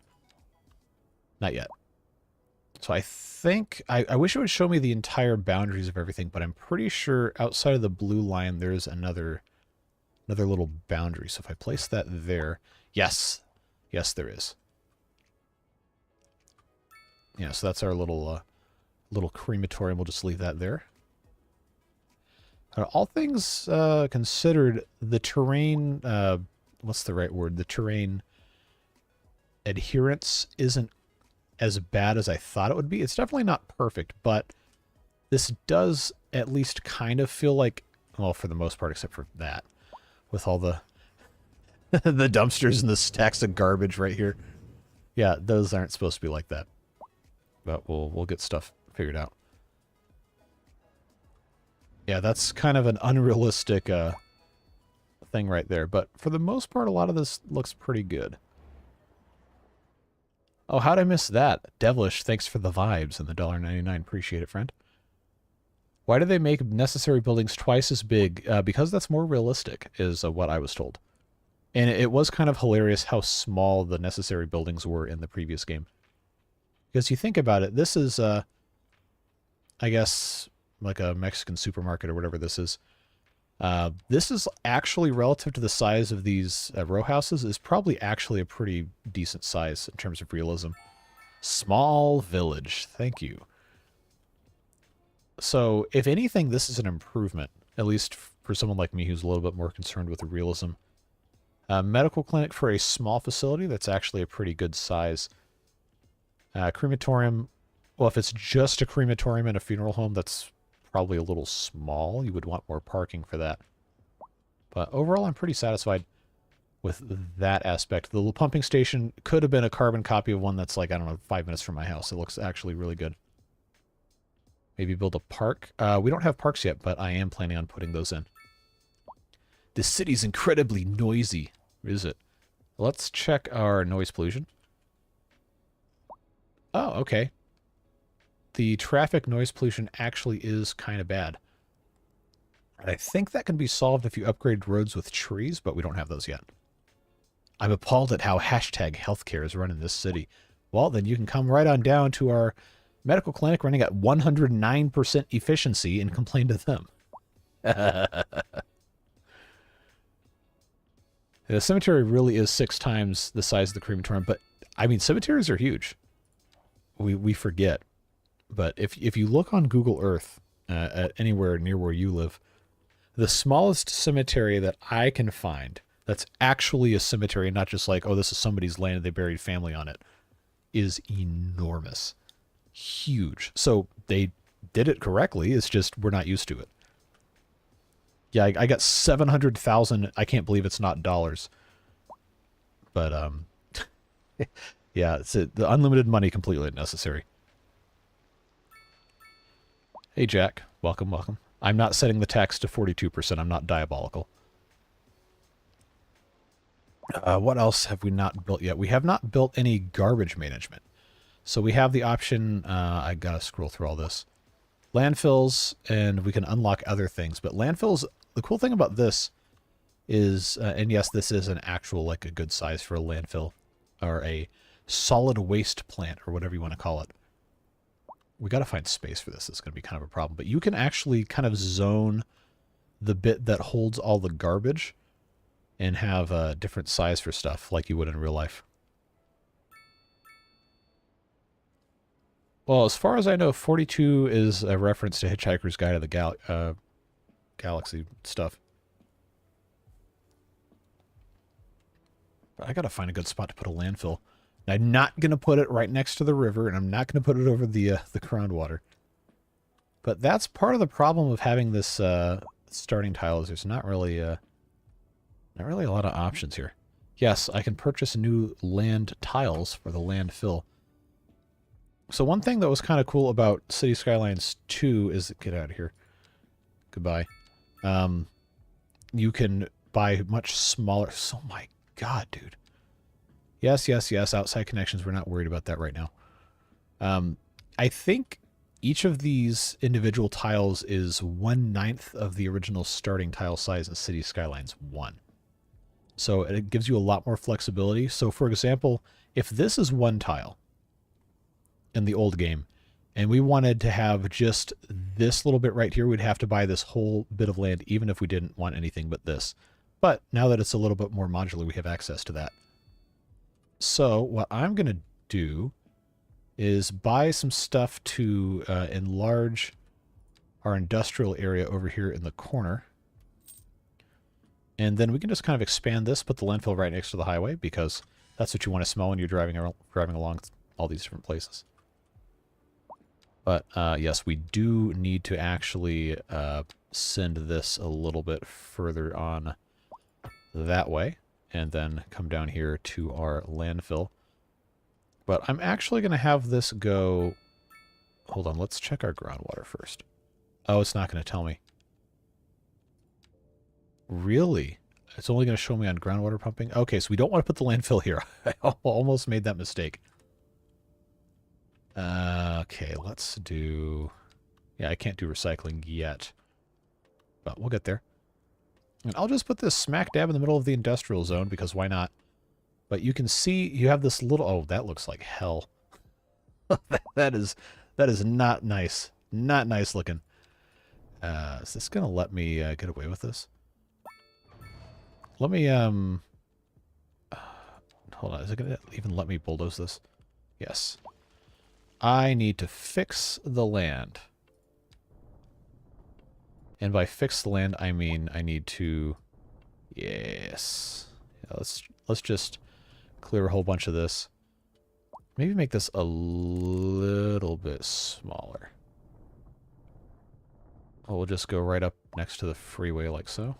Not yet. So I think, I wish it would show me the entire boundaries of everything, but I'm pretty sure outside of the blue line, there's another little boundary. So if I place that there, yes, there is. Yeah, so that's our little crematorium. We'll just leave that there. All things considered, the terrain, what's the right word? The terrain adherence isn't as bad as I thought it would be. It's definitely not perfect, but this does at least kind of feel like, well, for the most part, except for that, with all the the dumpsters and the stacks of garbage right here. Yeah, those aren't supposed to be like that, but we'll get stuff figured out. Yeah, that's kind of an unrealistic thing right there, but for the most part, a lot of this looks pretty good. Oh, how'd I miss that? Devilish, thanks for the vibes and the $1.99. Appreciate it, friend. Why do they make necessary buildings twice as big? Because that's more realistic, is what I was told. And it was kind of hilarious how small the necessary buildings were in the previous game. Because you think about it, this is, I guess, like a Mexican supermarket or whatever this is. This is actually, relative to the size of these row houses, is probably actually a pretty decent size in terms of realism. Small village. Thank you. So, if anything, this is an improvement, at least for someone like me who's a little bit more concerned with the realism. Medical clinic for a small facility, that's actually a pretty good size. Crematorium, well, if it's just a crematorium and a funeral home, that's probably a little small. You would want more parking for that. But overall, I'm pretty satisfied with that aspect. The little pumping station could have been a carbon copy of one that's like, I don't know, 5 minutes from my house. It looks actually really good. Maybe build a park. We don't have parks yet, but I am planning on putting those in. The city's incredibly noisy. Is it? Let's check our noise pollution. Oh, okay. The traffic noise pollution actually is kind of bad. And I think that can be solved if you upgrade roads with trees, but we don't have those yet. I'm appalled at how #healthcare is run in this city. Well, then you can come right on down to our medical clinic running at 109% efficiency and complain to them. The cemetery really is 6 times the size of the crematorium, but, I mean, cemeteries are huge. We forget. But if you look on Google Earth at anywhere near where you live, the smallest cemetery that I can find that's actually a cemetery, not just like, oh, this is somebody's land and they buried family on it, is enormous. Huge. So they did it correctly. It's just we're not used to it. Yeah, I got 700,000. I can't believe it's not dollars. But, yeah, it's the unlimited money completely unnecessary. Hey, Jack. Welcome, welcome. I'm not setting the tax to 42%. I'm not diabolical. What else have we not built yet? We have not built any garbage management. So we have the option, I gotta scroll through all this. Landfills, and we can unlock other things. But landfills, the cool thing about this is, and yes, this is an actual, like a good size for a landfill, or a solid waste plant, or whatever you want to call it. We got to find space for this. It's going to be kind of a problem. But you can actually kind of zone the bit that holds all the garbage and have a different size for stuff like you would in real life. Well, as far as I know, 42 is a reference to Hitchhiker's Guide to the Galaxy stuff. But I got to find a good spot to put a landfill. I'm not going to put it right next to the river, and I'm not going to put it over the groundwater. But that's part of the problem of having this starting tile, is there's not really a lot of options here. Yes, I can purchase new land tiles for the landfill. So one thing that was kind of cool about Cities Skylines 2 is... Get out of here. Goodbye. You can buy much smaller... Oh my god, dude. Yes, yes, yes. Outside connections. We're not worried about that right now. I think each of these individual tiles is 1/9 of the original starting tile size in Cities Skylines 1. So it gives you a lot more flexibility. So for example, if this is one tile, in the old game, and we wanted to have just this little bit right here, we'd have to buy this whole bit of land, even if we didn't want anything but this. But now that it's a little bit more modular, we have access to that. So what I'm going to do is buy some stuff to enlarge our industrial area over here in the corner. And then we can just kind of expand this, put the landfill right next to the highway, because that's what you want to smell when you're driving along all these different places. But yes, we do need to actually send this a little bit further on that way, and then come down here to our landfill. But I'm actually going to have this go... Hold on, let's check our groundwater first. Oh, it's not going to tell me. Really? It's only going to show me on groundwater pumping? Okay, so we don't want to put the landfill here. I almost made that mistake. Okay, let's do... Yeah, I can't do recycling yet. But we'll get there. And I'll just put this smack dab in the middle of the industrial zone, because why not? But you can see you have this little... Oh, that looks like hell. that is not nice. Not nice looking. Is this going to let me get away with this? Let me, hold on, is it going to even let me bulldoze this? Yes. I need to fix the land. And by fix the land, I mean I need to... Yes. Yeah, let's just clear a whole bunch of this. Maybe make this a little bit smaller. We'll just go right up next to the freeway like so.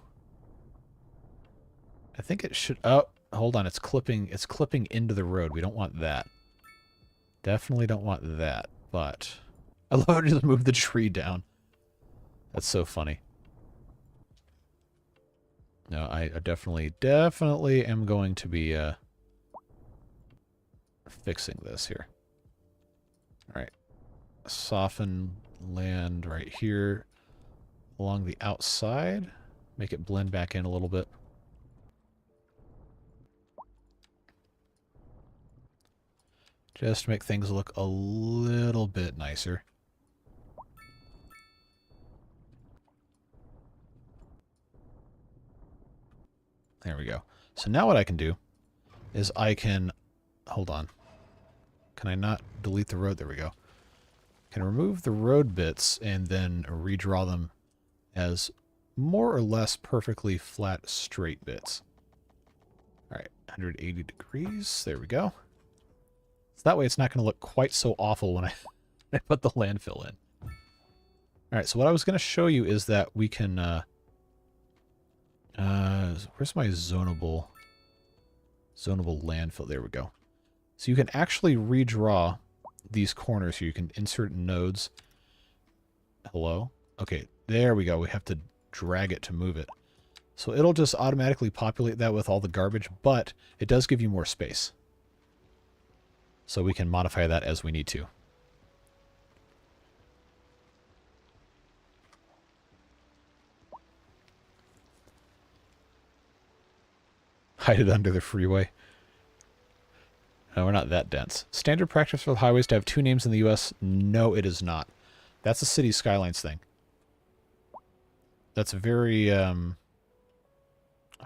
I think it should... Oh, hold on. It's clipping into the road. We don't want that. Definitely don't want that. But I love how to just move the tree down. That's so funny. No, I definitely am going to be fixing this here. All right. Soften land right here along the outside. Make it blend back in a little bit. Just to make things look a little bit nicer. There we go. So now what I can do is I can... Hold on. Can I not delete the road? There we go. Can remove the road bits and then redraw them as more or less perfectly flat, straight bits. Alright, 180 degrees. There we go. So that way it's not going to look quite so awful when I put the landfill in. Alright, so what I was going to show you is that we can... where's my zonable landfill? There we go. So you can actually redraw these corners here. You can insert nodes. Hello? Okay, there we go. We have to drag it to move it. So it'll just automatically populate that with all the garbage, but it does give you more space. So we can modify that as we need to. Hide it under the freeway. No, we're not that dense. Standard practice for the highways to have two names in the U.S.? No, it is not. That's a Cities Skylines thing. That's very, I don't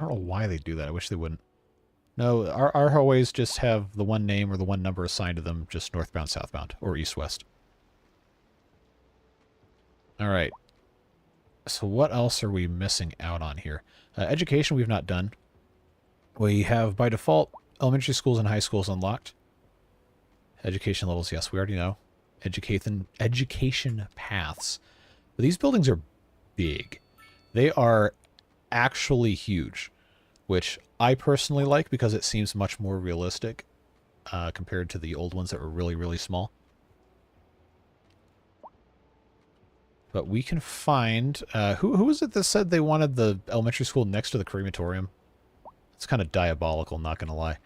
know why they do that. I wish they wouldn't. No, our highways just have the one name or the one number assigned to them, just northbound, southbound, or east-west. Alright. So what else are we missing out on here? Education we've not done. We have, by default, elementary schools and high schools unlocked. Education levels, yes, we already know. Education paths. But these buildings are big. They are actually huge, which I personally like because it seems much more realistic compared to the old ones that were really, really small. But we can find... who was it that said they wanted the elementary school next to the crematorium? It's kind of diabolical, not going to lie.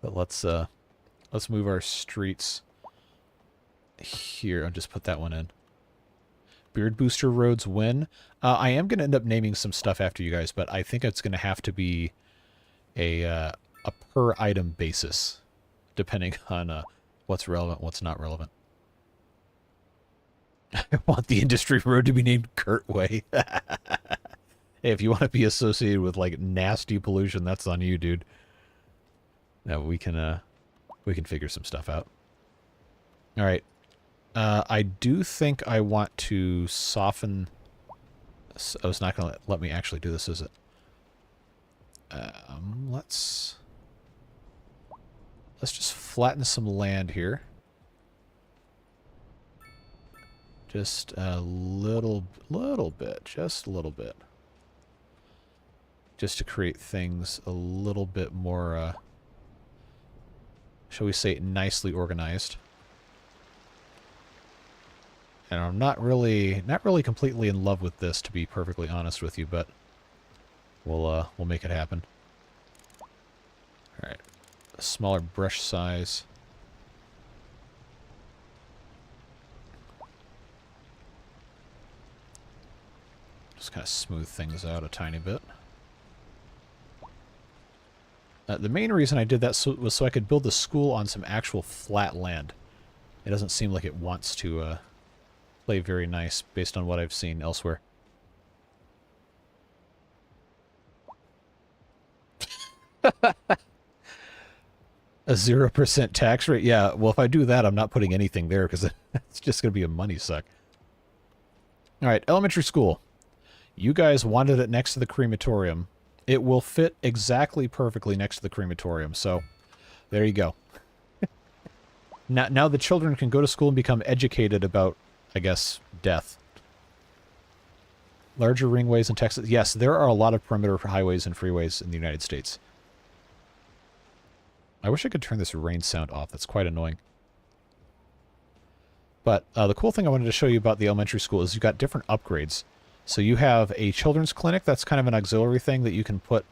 But let's move our streets here. I'll just put that one in. Beard Booster Roads win. I am going to end up naming some stuff after you guys, but I think it's going to have to be a per item basis, depending on what's relevant, what's not relevant. I want the industry road to be named Kurtway. Hey, if you want to be associated with like nasty pollution, that's on you, dude. Now we can figure some stuff out. All right. I do think I want to soften. Oh, it's not going to let me actually do this, is it? Let's just flatten some land here. Just a little bit, just a little bit. Just to create things a little bit more, shall we say, nicely organized. And I'm not really completely in love with this, to be perfectly honest with you, but we'll make it happen. All right, a smaller brush size. Just kind of smooth things out a tiny bit. The main reason I did that was so I could build the school on some actual flat land. It doesn't seem like it wants to play very nice based on what I've seen elsewhere. A 0% tax rate? Yeah, well, if I do that, I'm not putting anything there because it's just going to be a money suck. All right, elementary school. You guys wanted it next to the crematorium. It will fit exactly perfectly next to the crematorium, so there you go. Now the children can go to school and become educated about, I guess, death. Larger ringways in Texas. Yes, there are a lot of perimeter highways and freeways in the United States. I wish I could turn this rain sound off. That's quite annoying. But the cool thing I wanted to show you about the elementary school is you've got different upgrades. So you have a children's clinic. That's kind of an auxiliary thing that you can put,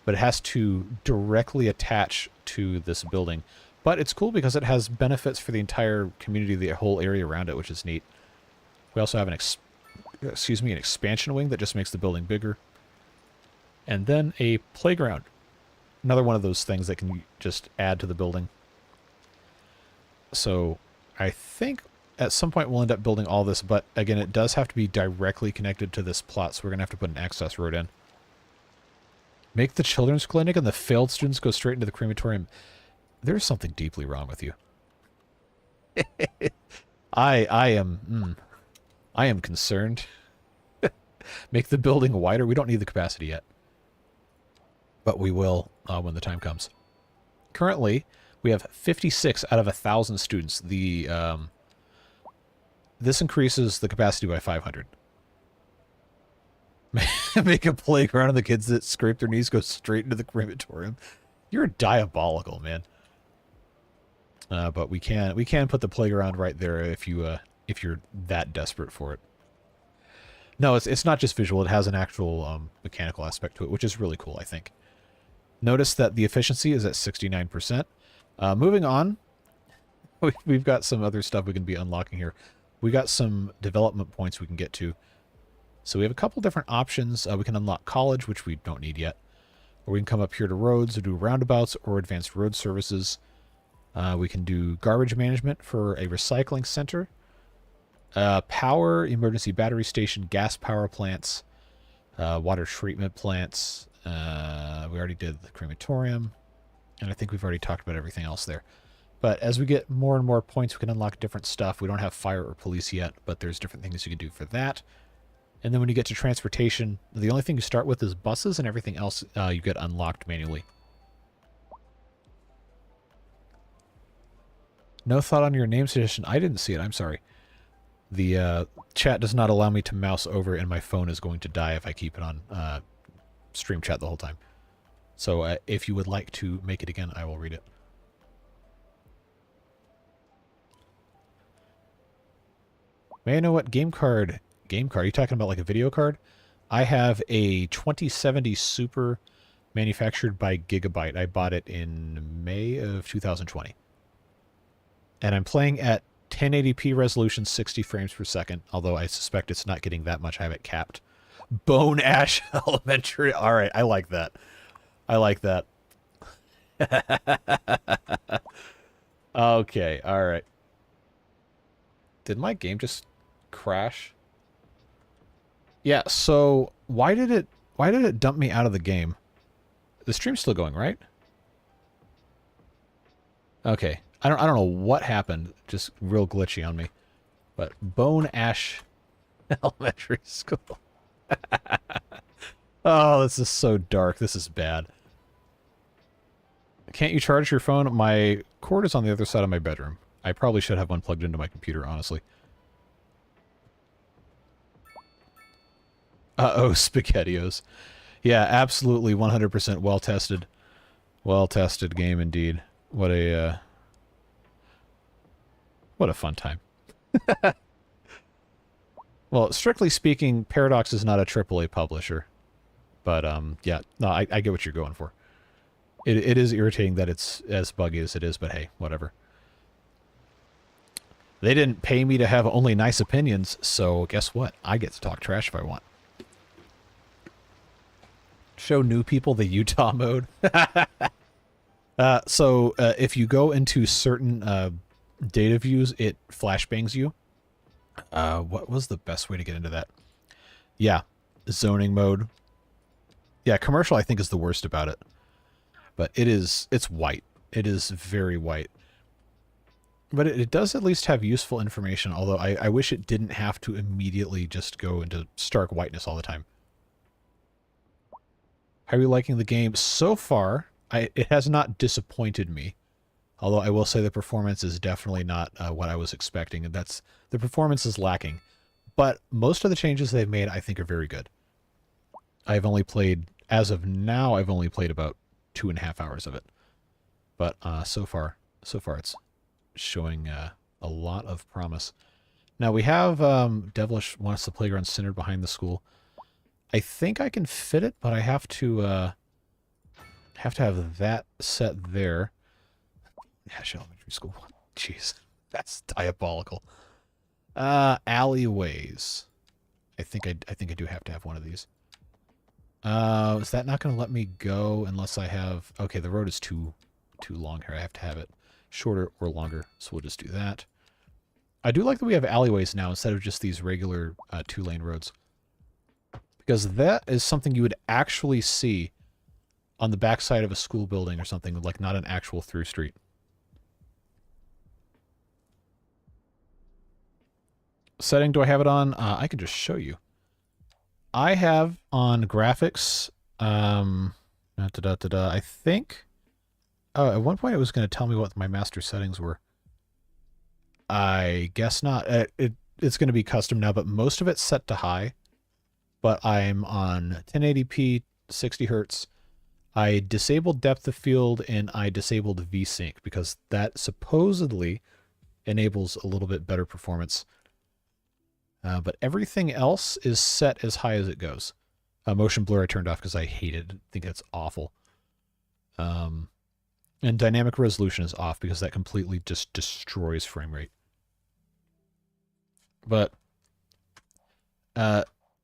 but it has to directly attach to this building. But it's cool because it has benefits for the entire community, the whole area around it, which is neat. We also have an expansion wing that just makes the building bigger. And then a playground. Another one of those things that can just add to the building. So I think at some point we'll end up building all this, but again, it does have to be directly connected to this plot, so we're going to have to put an access road in. Make the children's clinic and the failed students go straight into the crematorium. There's something deeply wrong with you. I am concerned. Make the building wider. We don't need the capacity yet. But we will when the time comes. Currently, we have 56 out of 1,000 students. This increases the capacity by 500. Make a playground and the kids that scrape their knees go straight into the crematorium. You're diabolical, man. But we can put the playground right there if you're that desperate for it. No, it's not just visual. It has an actual mechanical aspect to it, which is really cool, I think. Notice that the efficiency is at 69%. Moving on, we've got some other stuff we can be unlocking here. We got some development points we can get to. So we have a couple different options. We can unlock college, which we don't need yet. Or we can come up here to roads or do roundabouts or advanced road services. We can do garbage management for a recycling center. Power, emergency battery station, gas power plants, water treatment plants. We already did the crematorium. And I think we've already talked about everything else there. But as we get more and more points, we can unlock different stuff. We don't have fire or police yet, but there's different things you can do for that. And then when you get to transportation, the only thing you start with is buses, and everything else you get unlocked manually. No thought on your name suggestion. I didn't see it. I'm sorry. The chat does not allow me to mouse over, and my phone is going to die if I keep it on stream chat the whole time. So if you would like to make it again, I will read it. May I know what game card? Are you talking about like a video card? I have a 2070 Super manufactured by Gigabyte. I bought it in May of 2020. And I'm playing at 1080p resolution, 60 frames per second, although I suspect it's not getting that much. I have it capped. Bone Ash Elementary. All right, I like that. I like that. Okay, alright. Did my game just crash? Yeah, so why did it dump me out of the game? The stream's still going, right? Okay. I don't know what happened. Just real glitchy on me. But Bone Ash Elementary School. Oh, this is so dark. This is bad. Can't you charge your phone? My cord is on the other side of my bedroom. I probably should have one plugged into my computer, honestly. Uh-oh, SpaghettiOs. Yeah, absolutely 100% well-tested. Well-tested game indeed. What a fun time. Well, strictly speaking, Paradox is not a AAA publisher. But, yeah, no, I get what you're going for. It is irritating that it's as buggy as it is, but hey, whatever. They didn't pay me to have only nice opinions, so guess what? I get to talk trash if I want. Show new people the Utah mode. So if you go into certain data views, it flashbangs you. What was the best way to get into that? Yeah, zoning mode. Yeah, commercial I think is the worst about it. But it's white. It is very white. But it does at least have useful information, although I wish it didn't have to immediately just go into stark whiteness all the time. How are you liking the game? So far, it has not disappointed me. Although I will say the performance is definitely not what I was expecting, and the performance is lacking. But most of the changes they've made, I think, are very good. I've only played, as of now, I've only played about 2.5 hours of it. But so far it's showing a lot of promise. Now we have Devilish wants the playground centered behind the school. I think I can fit it, but I have to have that set there. Hash Elementary School. Jeez, that's diabolical. Alleyways. I think I do have to have one of these. Is that not going to let me go unless I have... Okay, the road is too long here. I have to have it shorter or longer, so we'll just do that. I do like that we have alleyways now instead of just these regular 2-lane roads. Because that is something you would actually see on the backside of a school building or something, like not an actual through street. Setting do I have it on? I can just show you. I have on graphics, I think, oh, at one point it was going to tell me what my master settings were. I guess not. It's going to be custom now, but most of it's set to high. But I'm on 1080p, 60 hertz. I disabled depth of field and I disabled VSync because that supposedly enables a little bit better performance. But everything else is set as high as it goes. Motion blur I turned off because I hate it. I think it's awful. And dynamic resolution is off because that completely just destroys frame rate. But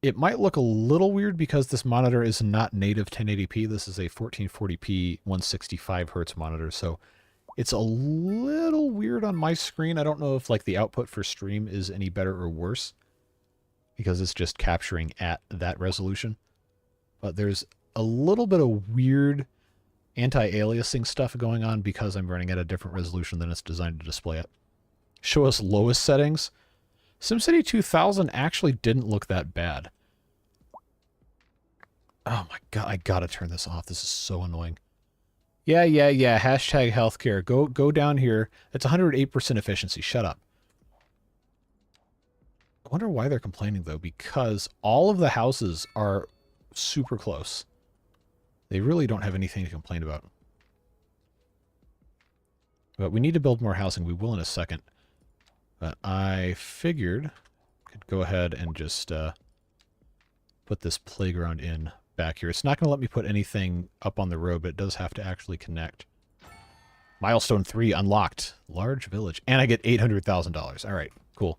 it might look a little weird because this monitor is not native 1080p. This is a 1440p 165 hertz monitor, so it's a little weird on my screen. I don't know if like the output for stream is any better or worse because it's just capturing at that resolution. But there's a little bit of weird anti-aliasing stuff going on because I'm running at a different resolution than it's designed to display at. Show us lowest settings. SimCity 2000 actually didn't look that bad. Oh my god, I gotta turn this off. This is so annoying. Yeah. Hashtag healthcare. Go down here. It's 108% efficiency. Shut up. I wonder why they're complaining, though, because all of the houses are super close. They really don't have anything to complain about. But we need to build more housing. We will in a second. But I figured I could go ahead and just put this playground in back here. It's not going to let me put anything up on the road, but it does have to actually connect. Milestone 3 unlocked. Large village. And I get $800,000. All right, cool.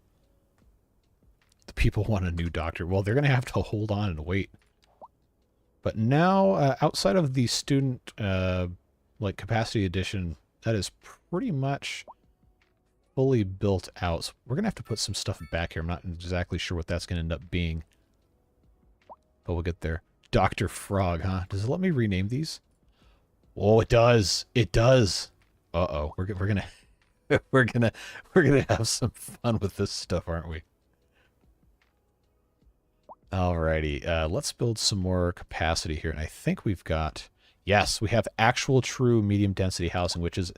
The people want a new doctor. Well, they're going to have to hold on and wait. But now, outside of the student like capacity addition, that is pretty much fully built out. So we're going to have to put some stuff back here. I'm not exactly sure what that's going to end up being. But we'll get there. Dr. Frog, huh? Does it let me rename these? Oh, it does. It does. Uh-oh. We're going to we're going to have some fun with this stuff, aren't we? Alrighty. Let's build some more capacity here. And I think we've got... Yes, we have actual true medium density housing, which is...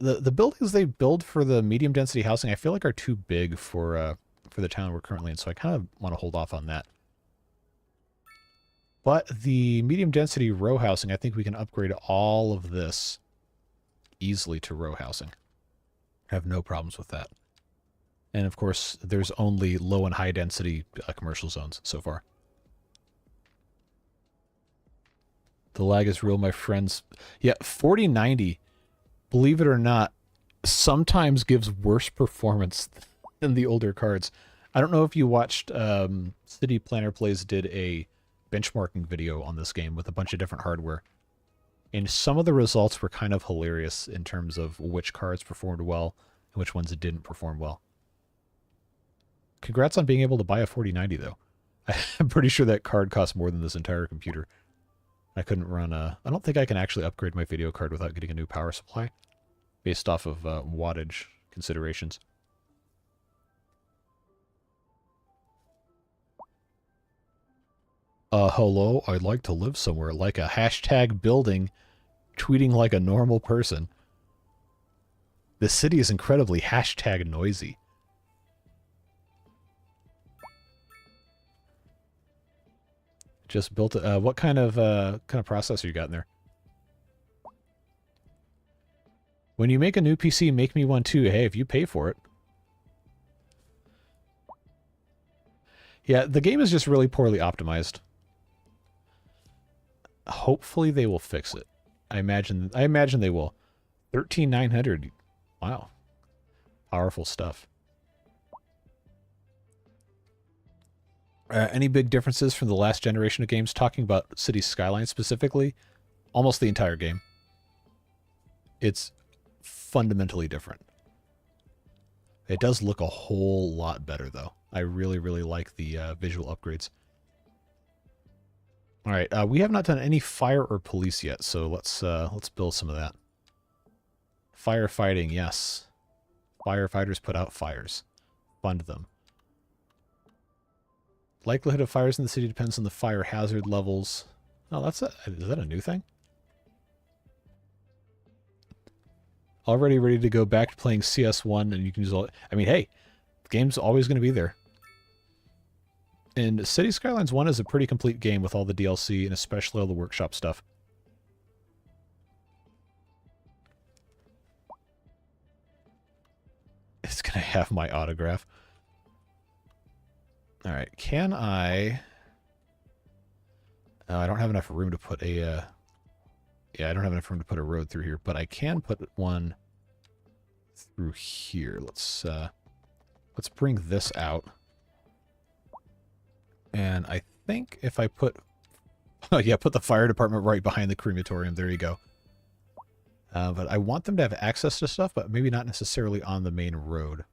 The buildings they build for the medium density housing, I feel like are too big for the town we're currently in, so I kind of want to hold off on that. But the medium density row housing, I think we can upgrade all of this easily to row housing. I have no problems with that. And of course, there's only low and high density commercial zones so far. The lag is real, my friends. Yeah, 4090. Believe it or not, sometimes gives worse performance than the older cards. I don't know if you watched City Planner Plays did a benchmarking video on this game with a bunch of different hardware. And some of the results were kind of hilarious in terms of which cards performed well and which ones didn't perform well. Congrats on being able to buy a 4090, though. I'm pretty sure that card costs more than this entire computer. I couldn't run I don't think I can actually upgrade my video card without getting a new power supply, based off of wattage considerations. Hello, I'd like to live somewhere, like a hashtag building, tweeting like a normal person. The city is incredibly hashtag noisy. Just built it. What kind of processor you got in there? When you make a new PC, make me one too. Hey, if you pay for it. Yeah, the game is just really poorly optimized. Hopefully they will fix it. I imagine they will. 13900. Wow. Powerful stuff. Any big differences from the last generation of games? Talking about Cities Skylines specifically, almost the entire game. It's fundamentally different. It does look a whole lot better, though. I really, really like the visual upgrades. All right, we have not done any fire or police yet, so let's build some of that. Firefighting, yes. Firefighters put out fires. Fund them. Likelihood of fires in the city depends on the fire hazard levels. Oh, is that a new thing? Already ready to go back to playing CS1, and you can use all... I mean, hey, the game's always going to be there. And Cities Skylines 1 is a pretty complete game with all the DLC, and especially all the workshop stuff. It's going to have my autograph. All right, can I... I don't have enough room to put a... yeah, I don't have enough room to put a road through here, but I can put one through here. Let's bring this out. And I think if I put... oh, yeah, put the fire department right behind the crematorium. There you go. But I want them to have access to stuff, but maybe not necessarily on the main road.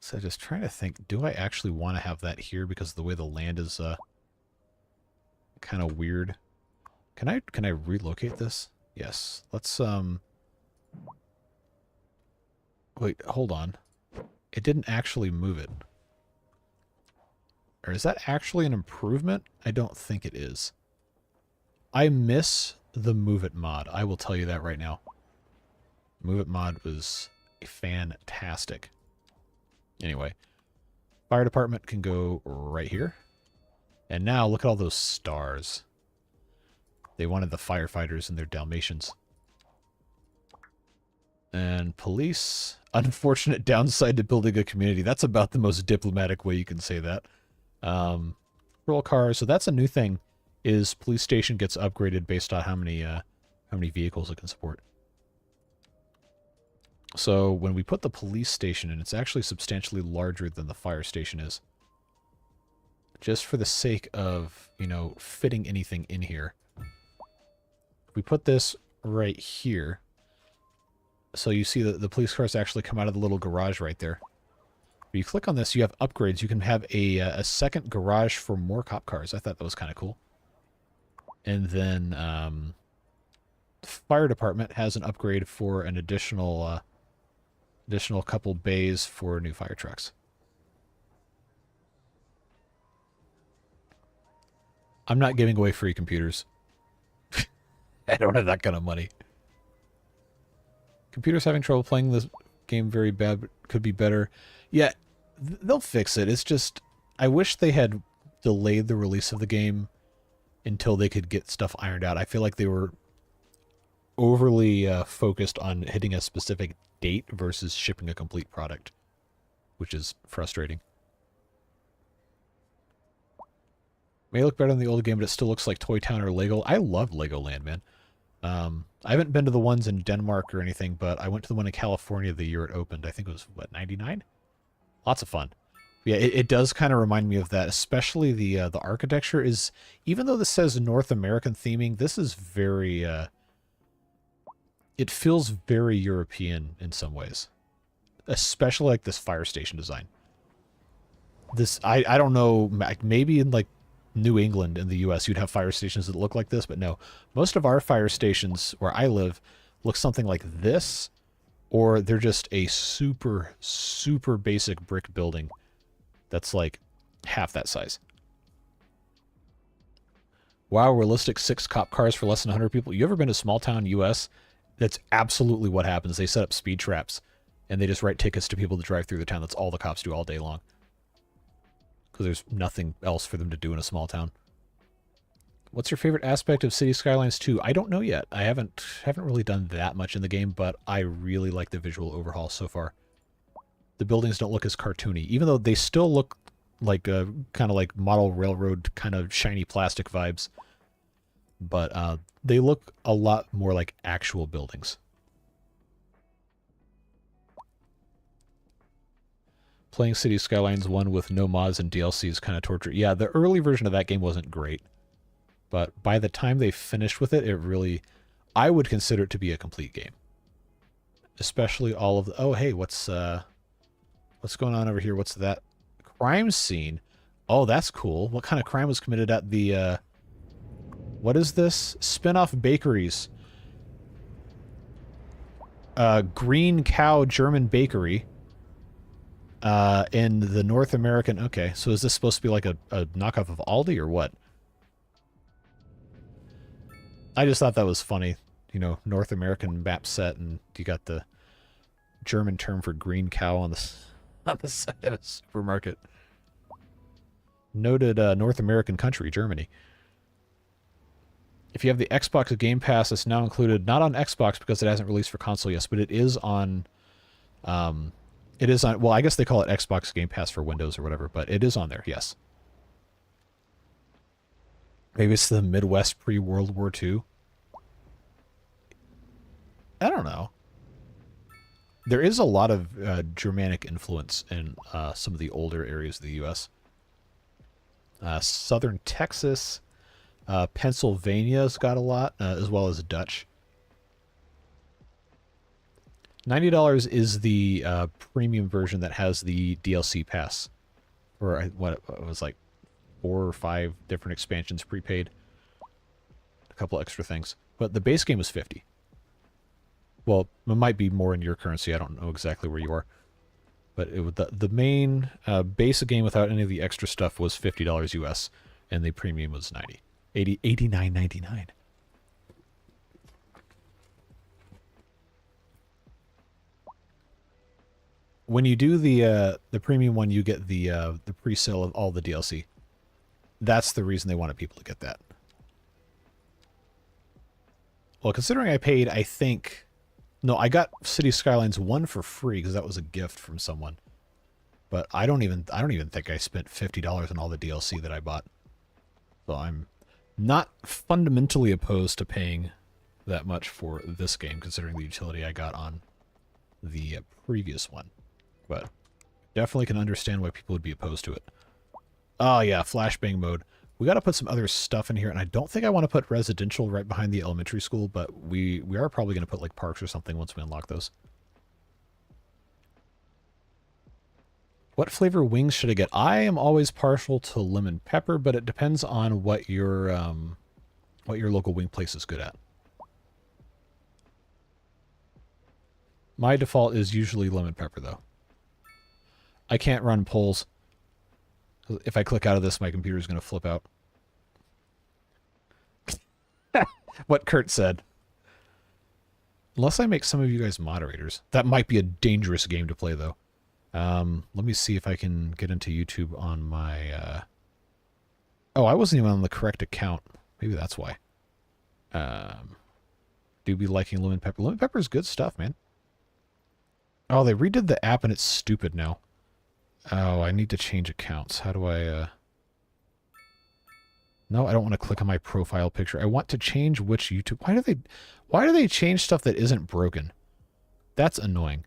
So just trying to think, do I actually want to have that here because of the way the land is kind of weird? Can I relocate this? Yes. Let's wait, hold on. It didn't actually move it. Or is that actually an improvement? I don't think it is. I miss the Move It mod. I will tell you that right now. Move It mod was fantastic. Anyway, fire department can go right here. And now look at all those stars. They wanted the firefighters and their Dalmatians. And police, unfortunate downside to building a community. That's about the most diplomatic way you can say that. Patrol cars, so that's a new thing, is police station gets upgraded based on how many vehicles it can support. So when we put the police station in, it's actually substantially larger than the fire station is. Just for the sake of, you know, fitting anything in here. If we put this right here. So you see that the police cars actually come out of the little garage right there. If you click on this, you have upgrades. You can have a second garage for more cop cars. I thought that was kind of cool. And then the fire department has an upgrade for an additional couple bays for new fire trucks. I'm not giving away free computers. I don't have that kind of money. Computers having trouble playing this game very bad, but could be better. Yeah, they'll fix it. It's just, I wish they had delayed the release of the game until they could get stuff ironed out. I feel like they were overly focused on hitting a specific date versus shipping a complete product, which is frustrating. May look better than the old game, but it still looks like Toy Town or Lego. I love Legoland, man. I haven't been to the ones in Denmark or anything, but I went to the one in California the year it opened. I think it was, what, 99? Lots of fun. Yeah, it does kind of remind me of that, especially the architecture is, even though this says North American theming, this is very, it feels very European in some ways. Especially like this fire station design. This, I don't know, maybe in like New England in the US you'd have fire stations that look like this, but no. Most of our fire stations where I live look something like this, or they're just a super, super basic brick building that's like half that size. Wow, realistic 6 cop cars for less than 100 people. You ever been to small town US? That's absolutely what happens. They set up speed traps and they just write tickets to people to drive through the town. That's all the cops do all day long. Because there's nothing else for them to do in a small town. What's your favorite aspect of Cities Skylines 2? I don't know yet. I haven't really done that much in the game, but I really like the visual overhaul so far. The buildings don't look as cartoony, even though they still look like kind of like model railroad kind of shiny plastic vibes. But they look a lot more like actual buildings. Playing Cities Skylines 1 with no mods and DLC is kind of torture. Yeah, the early version of that game wasn't great. But by the time they finished with it, it really... I would consider it to be a complete game. Especially all of the... Oh, hey, what's going on over here? What's that? Crime scene. Oh, that's cool. What kind of crime was committed at the... what is this? Spin-off bakeries. Green Cow German Bakery. In the North American... Okay, so is this supposed to be like a knockoff of Aldi or what? I just thought that was funny. You know, North American map set, and you got the German term for green cow on the side of a supermarket. Noted North American country, Germany. If you have the Xbox Game Pass, it's now included, not on Xbox because it hasn't released for console yet, but it is on... it is on, well, I guess they call it Xbox Game Pass for Windows or whatever, but it is on there, yes. Maybe it's the Midwest pre-World War II. I don't know. There is a lot of Germanic influence in some of the older areas of the U.S. Southern Texas, Pennsylvania's got a lot, as well as Dutch. $90 is the premium version that has the DLC pass, or what it was like 4 or 5 different expansions prepaid, a couple extra things. But the base game was $50. Well, it might be more in your currency. I don't know exactly where you are, but it, the main basic game without any of the extra stuff was $50 US, and the premium was $89.99. When you do the premium one, you get the pre-sale of all the DLC. That's the reason they wanted people to get that. Well, considering I paid, I think... No, I got Cities Skylines 1 for free because that was a gift from someone. But I don't even think I spent $50 on all the DLC that I bought. So I'm not fundamentally opposed to paying that much for this game, considering the utility I got on the previous one. But definitely can understand why people would be opposed to it. Oh yeah, flashbang mode. We got to put some other stuff in here, and I don't think I want to put residential right behind the elementary school, but we are probably going to put like parks or something once we unlock those. What flavor wings should I get? I am always partial to lemon pepper, but it depends on what your local wing place is good at. My default is usually lemon pepper, though. I can't run polls. If I click out of this, my computer is going to flip out. What Kurt said. Unless I make some of you guys moderators. That might be a dangerous game to play, though. Let me see if I can get into YouTube on my... Oh, I wasn't even on the correct account. Maybe that's why. Do be liking lemon pepper. Lemon pepper is good stuff, man. Oh, they redid the app and it's stupid now. Oh, I need to change accounts. How do I, No, I don't want to click on my profile picture. I want to change which YouTube... Why do they change stuff that isn't broken? That's annoying.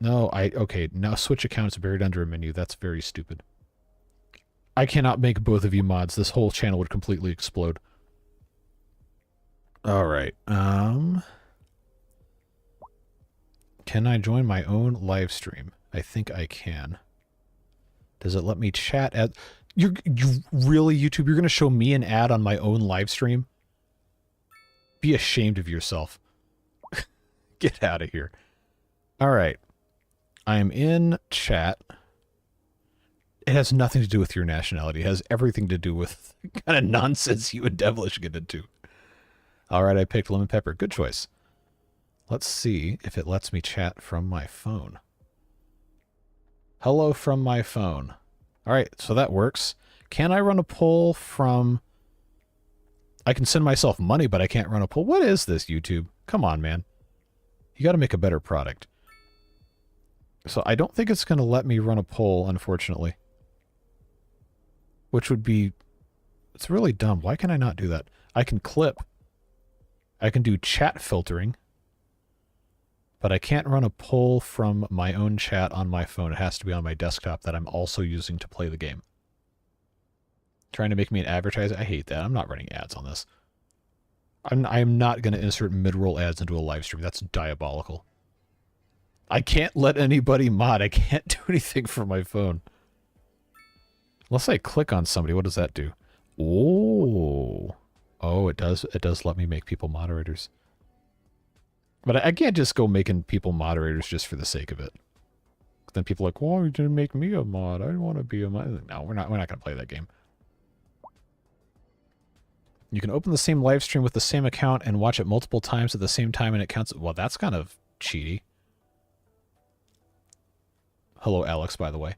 No, okay, now switch accounts buried under a menu. That's very stupid. I cannot make both of you mods. This whole channel would completely explode. Alright, Can I join my own live stream? I think I can. Does it let me chat at... You really, YouTube? You're going to show me an ad on my own live stream? Be ashamed of yourself. Get out of here. Alright. I am in chat. It has nothing to do with your nationality. It has everything to do with the kind of nonsense you and Devilish get into. Alright, I picked lemon pepper. Good choice. Let's see if it lets me chat from my phone. Hello from my phone. Alright, so that works. Can I run a poll from... I can send myself money, but I can't run a poll. What is this, YouTube? Come on, man. You gotta make a better product. So I don't think it's gonna let me run a poll, unfortunately. Which would be... It's really dumb. Why can I not do that? I can clip. I can do chat filtering. But I can't run a poll from my own chat on my phone. It has to be on my desktop that I'm also using to play the game. Trying to make me an advertiser? I hate that. I'm not running ads on this. I'm not going to insert mid-roll ads into a live stream. That's diabolical. I can't let anybody mod. I can't do anything from my phone. Unless I click on somebody. What does that do? Oh. Oh, it does let me make people moderators. But I can't just go making people moderators just for the sake of it. Then people are like, well, you didn't make me a mod. I don't want to be a mod. No, we're not going to play that game. You can open the same live stream with the same account and watch it multiple times at the same time and it counts. Well, that's kind of cheaty. Hello, Alex, by the way.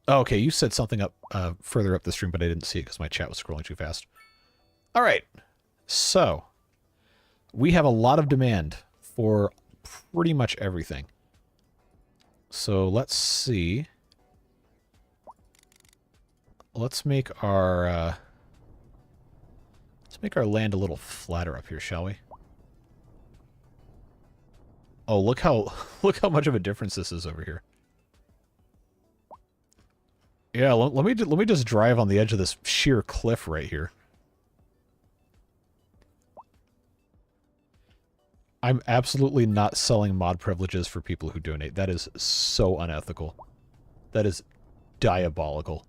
Oh, okay, you said something up further up the stream, but I didn't see it because my chat was scrolling too fast. All right, so we have a lot of demand for pretty much everything. So let's see. Let's make our land a little flatter up here, shall we? Oh, look how much of a difference this is over here. Yeah, let me just drive on the edge of this sheer cliff right here. I'm absolutely not selling mod privileges for people who donate. That is so unethical. That is diabolical.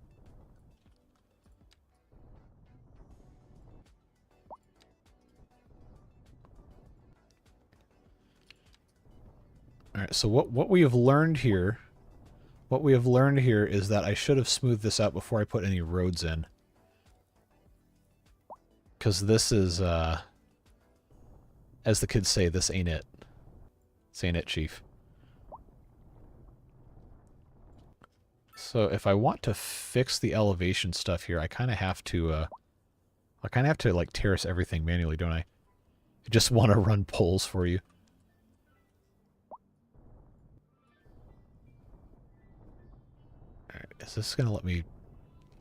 All right, so what we have learned here, is that I should have smoothed this out before I put any roads in. Because this is, as the kids say, this ain't it. This ain't it, Chief. So if I want to fix the elevation stuff here, I kind of have to, like, terrace everything manually, don't I? I just want to run polls for you. Alright, is this gonna let me...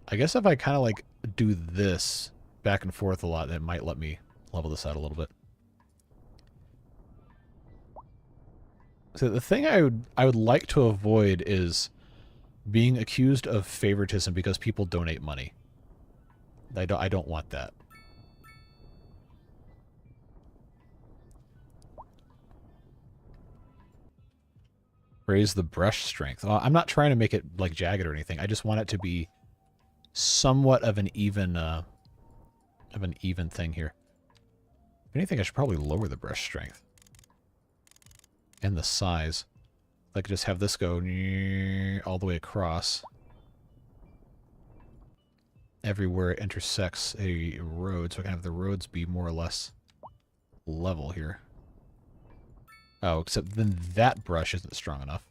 I guess if I kind of, like, do this back and forth a lot, that might let me level this out a little bit. So the thing I would like to avoid is Being accused of favoritism because people donate money. I don't want that. Raise the brush strength. I'm not trying to make it like jagged or anything. I just want it to be somewhat of an even thing here. If anything, I should probably lower the brush strength and the size. I could just have this go all the way across everywhere it intersects a road, so I can have the roads be more or less level here. Oh, except then that brush isn't strong enough.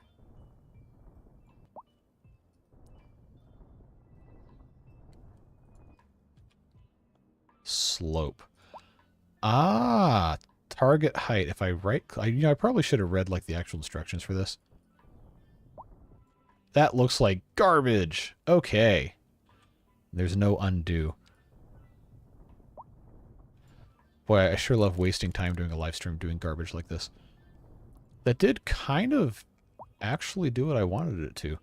Slope. Ah, target height. If I I probably should have read like the actual instructions for this. That looks like garbage. Okay. There's no undo. Boy, I sure love wasting time doing a live stream doing garbage like this. That did kind of actually do what I wanted it to.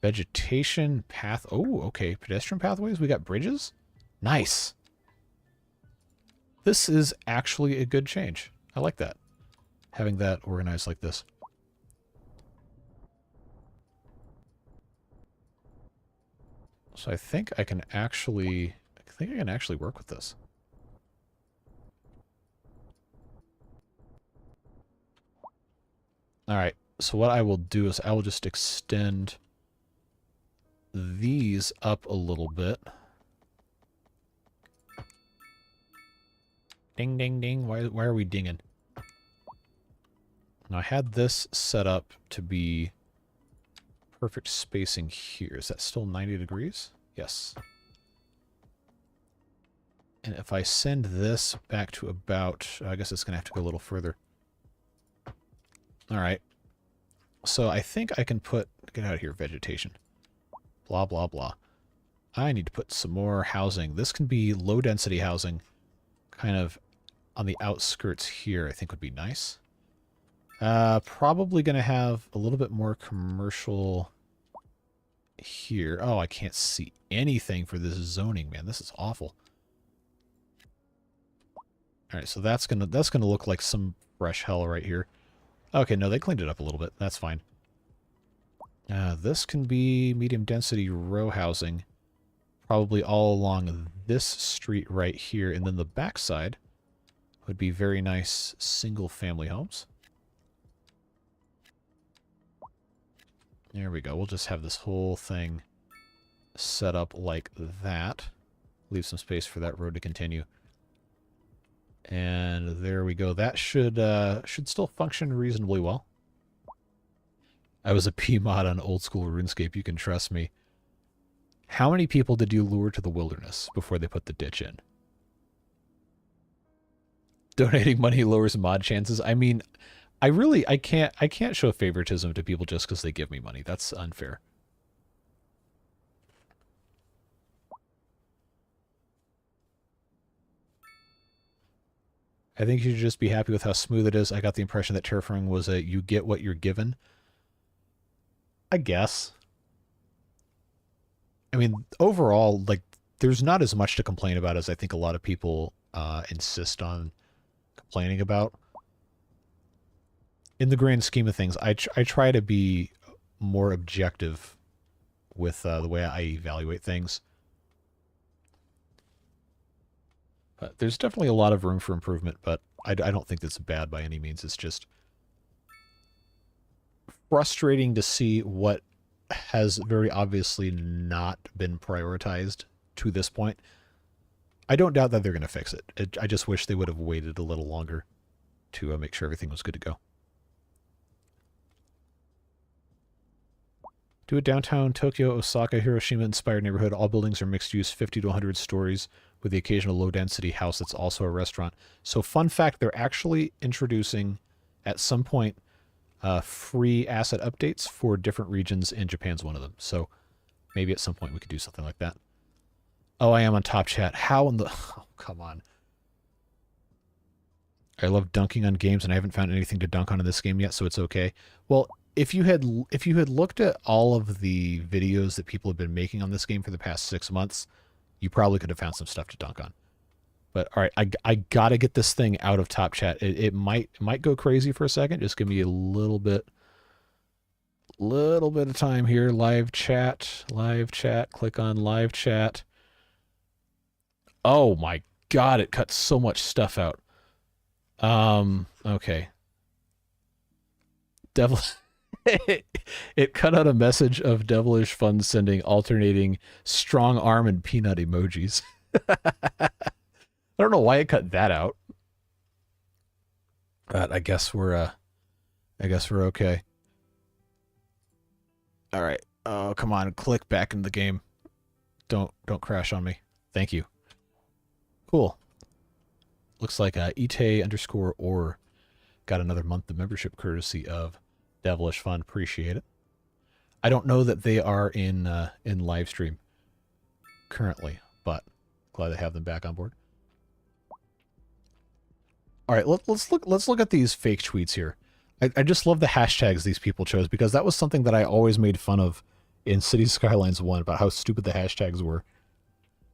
Vegetation, path. Oh, okay. Pedestrian pathways. We got bridges. Nice. This is actually a good change. I like that. Having that organized like this. So I think I can actually work with this. All right. So what I will do is I will just extend these up a little bit. Ding, ding, ding. Why are we dinging? Now I had this set up to be perfect spacing here. Is that still 90 degrees? Yes. And if I send this back to about, I guess it's going to have to go a little further. All right. So I think I can put, get out of here, vegetation. Blah, blah, blah. I need to put some more housing. This can be low density housing, kind of on the outskirts here, I think would be nice. Probably going to have a little bit more commercial here. Oh, I can't see anything for this zoning, man. This is awful. All right, so that's gonna look like some fresh hell right here. Okay, no, they cleaned it up a little bit. That's fine. This can be medium density row housing, probably all along this street right here, and then the backside would be very nice single family homes. There we go. We'll just have this whole thing set up like that. Leave some space for that road to continue. And there we go. That should still function reasonably well. I was a PMod on old school RuneScape, you can trust me. How many people did you lure to the wilderness before they put the ditch in? Donating money lowers mod chances. I mean, I can't show favoritism to people just because they give me money. That's unfair. I think you should just be happy with how smooth it is. I got the impression that terraforming was a you get what you're given. I guess. I mean, overall, like, there's not as much to complain about as I think a lot of people insist on complaining about. In the grand scheme of things, I try to be more objective with the way I evaluate things. But there's definitely a lot of room for improvement, but I don't think that's bad by any means. It's just frustrating to see what has very obviously not been prioritized to this point. I don't doubt that they're going to fix it. I just wish they would have waited a little longer to make sure everything was good to go. Do a downtown Tokyo, Osaka, Hiroshima-inspired neighborhood. All buildings are mixed-use, 50 to 100 stories, with the occasional low-density house that's also a restaurant. So, fun fact, they're actually introducing, at some point, free asset updates for different regions, and Japan's one of them. So, maybe at some point we could do something like that. Oh, I am on top chat. How in the... Oh, come on. I love dunking on games, and I haven't found anything to dunk on in this game yet, so it's okay. Well, if you had looked at all of the videos that people have been making on this game for the past 6 months, you probably could have found some stuff to dunk on. But all right, I gotta get this thing out of top chat. It might go crazy for a second. Just give me a little bit of time here. Live chat. Click on live chat. Oh my God! It cut so much stuff out. Okay. It cut out a message of Devilish fun sending alternating strong arm and peanut emojis. I don't know why it cut that out. But I guess we're okay. All right. Oh, come on, click back in the game. Don't crash on me. Thank you. Cool. Looks like Ite_or got another month of membership courtesy of Devilish Fun. Appreciate it. I don't know that they are in live stream currently, but glad to have them back on board. All right, let's look at these fake tweets here. I just love the hashtags these people chose, because that was something that I always made fun of in Cities Skylines 1 about how stupid the hashtags were.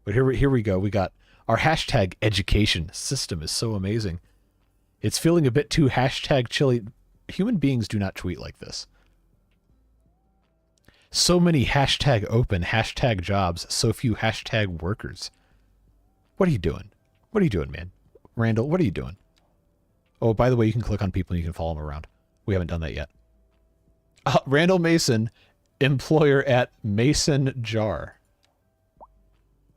But here we go. We got our hashtag education system is so amazing. It's feeling a bit too hashtag chilly. Human beings do not tweet like this. So many hashtag open, hashtag jobs, so few hashtag workers. What are you doing? What are you doing, man? Randall, what are you doing? Oh, by the way, you can click on people and you can follow them around. We haven't done that yet. Randall Mason, employer at Mason Jar,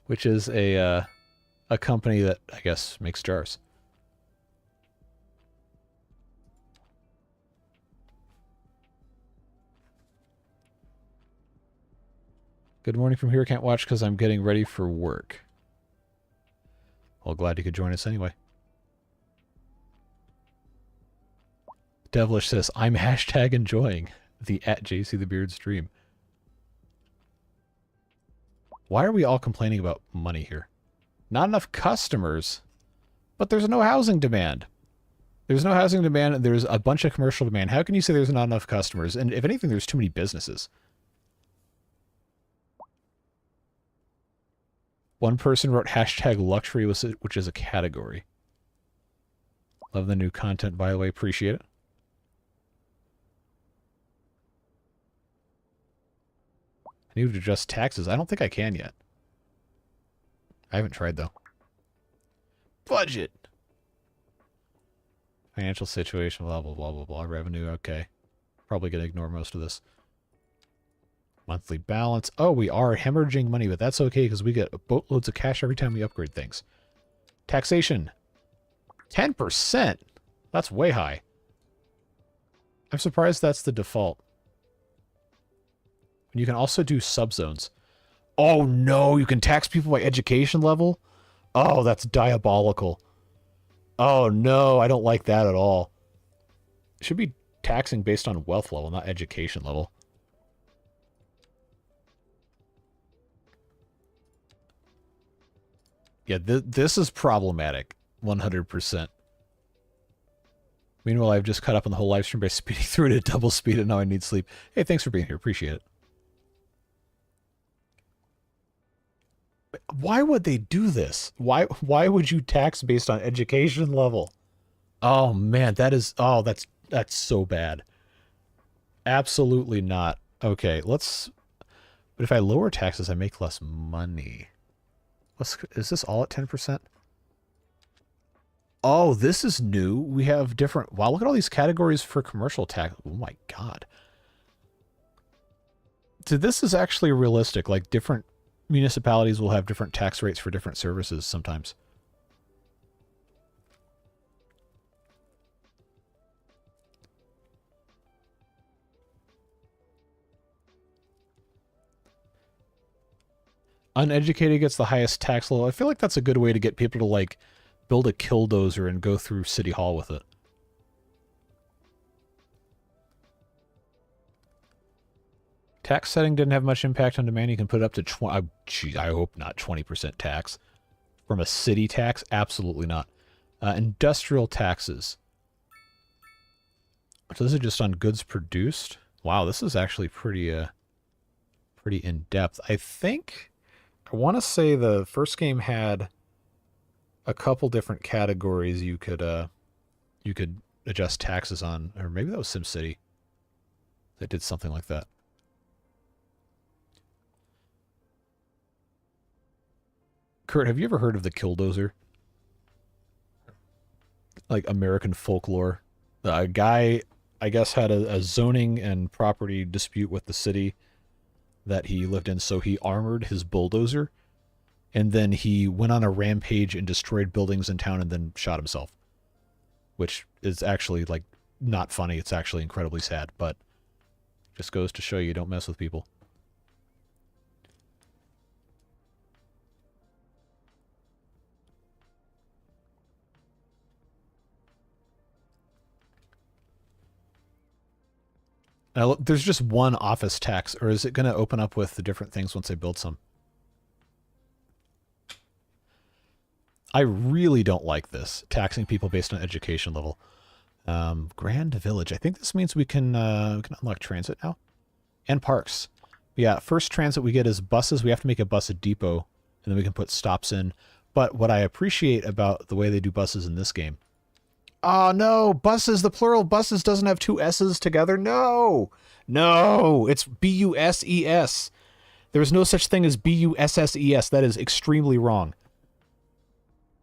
which is a company that I guess makes jars. Good morning from here. Can't watch because I'm getting ready for work. Well, glad you could join us anyway. Devilish says, I'm hashtag enjoying the at JC the Beard stream. Why are we all complaining about money here? Not enough customers, but there's no housing demand. There's no housing demand, and there's a bunch of commercial demand. How can you say there's not enough customers? And if anything, there's too many businesses. One person wrote hashtag luxury, which is a category. Love the new content, by the way. Appreciate it. I need to adjust taxes. I don't think I can yet. I haven't tried, though. Budget. Financial situation, blah, blah, blah, blah, blah. Revenue, okay. Probably going to ignore most of this. Monthly balance. Oh, we are hemorrhaging money, but that's okay because we get boatloads of cash every time we upgrade things. Taxation. 10%? That's way high. I'm surprised that's the default. And you can also do subzones. Oh no, you can tax people by education level? Oh, that's diabolical. Oh no, I don't like that at all. It should be taxing based on wealth level, not education level. Yeah, this is problematic. 100%. Meanwhile, I've just caught up on the whole live stream by speeding through it at double speed, and now I need sleep. Hey, thanks for being here. Appreciate it. Why would they do this? Why would you tax based on education level? Oh man, that's so bad. Absolutely not. Okay, but if I lower taxes, I make less money. Is this all at 10%? Oh, this is new. We have different... Wow, look at all these categories for commercial tax. Oh my god. So this is actually realistic. Like, different municipalities will have different tax rates for different services sometimes. Uneducated gets the highest tax level. I feel like that's a good way to get people to, like, build a killdozer and go through City Hall with it. Tax setting didn't have much impact on demand. You can put it up to 20... I hope not 20% tax. From a city tax? Absolutely not. Industrial taxes. So this is just on goods produced. Wow, this is actually pretty in-depth. I want to say the first game had a couple different categories you could adjust taxes on, or maybe that was SimCity that did something like that. Kurt, have you ever heard of the Killdozer? Like American folklore. A guy, I guess, had a zoning and property dispute with the city that he lived in, so he armored his bulldozer, and then he went on a rampage and destroyed buildings in town and then shot himself. Which is actually, like, not funny. It's actually incredibly sad, but just goes to show you don't mess with people. Now, there's just one office tax, or is it going to open up with the different things once they build some? I really don't like this, taxing people based on education level. Grand Village. I think this means we can unlock transit now. And parks. Yeah, first transit we get is buses. We have to make a bus depot, and then we can put stops in. But what I appreciate about the way they do buses in this game... Oh, no! Buses! The plural buses doesn't have two S's together. No! No! It's B-U-S-E-S. There is no such thing as B-U-S-S-E-S. That is extremely wrong.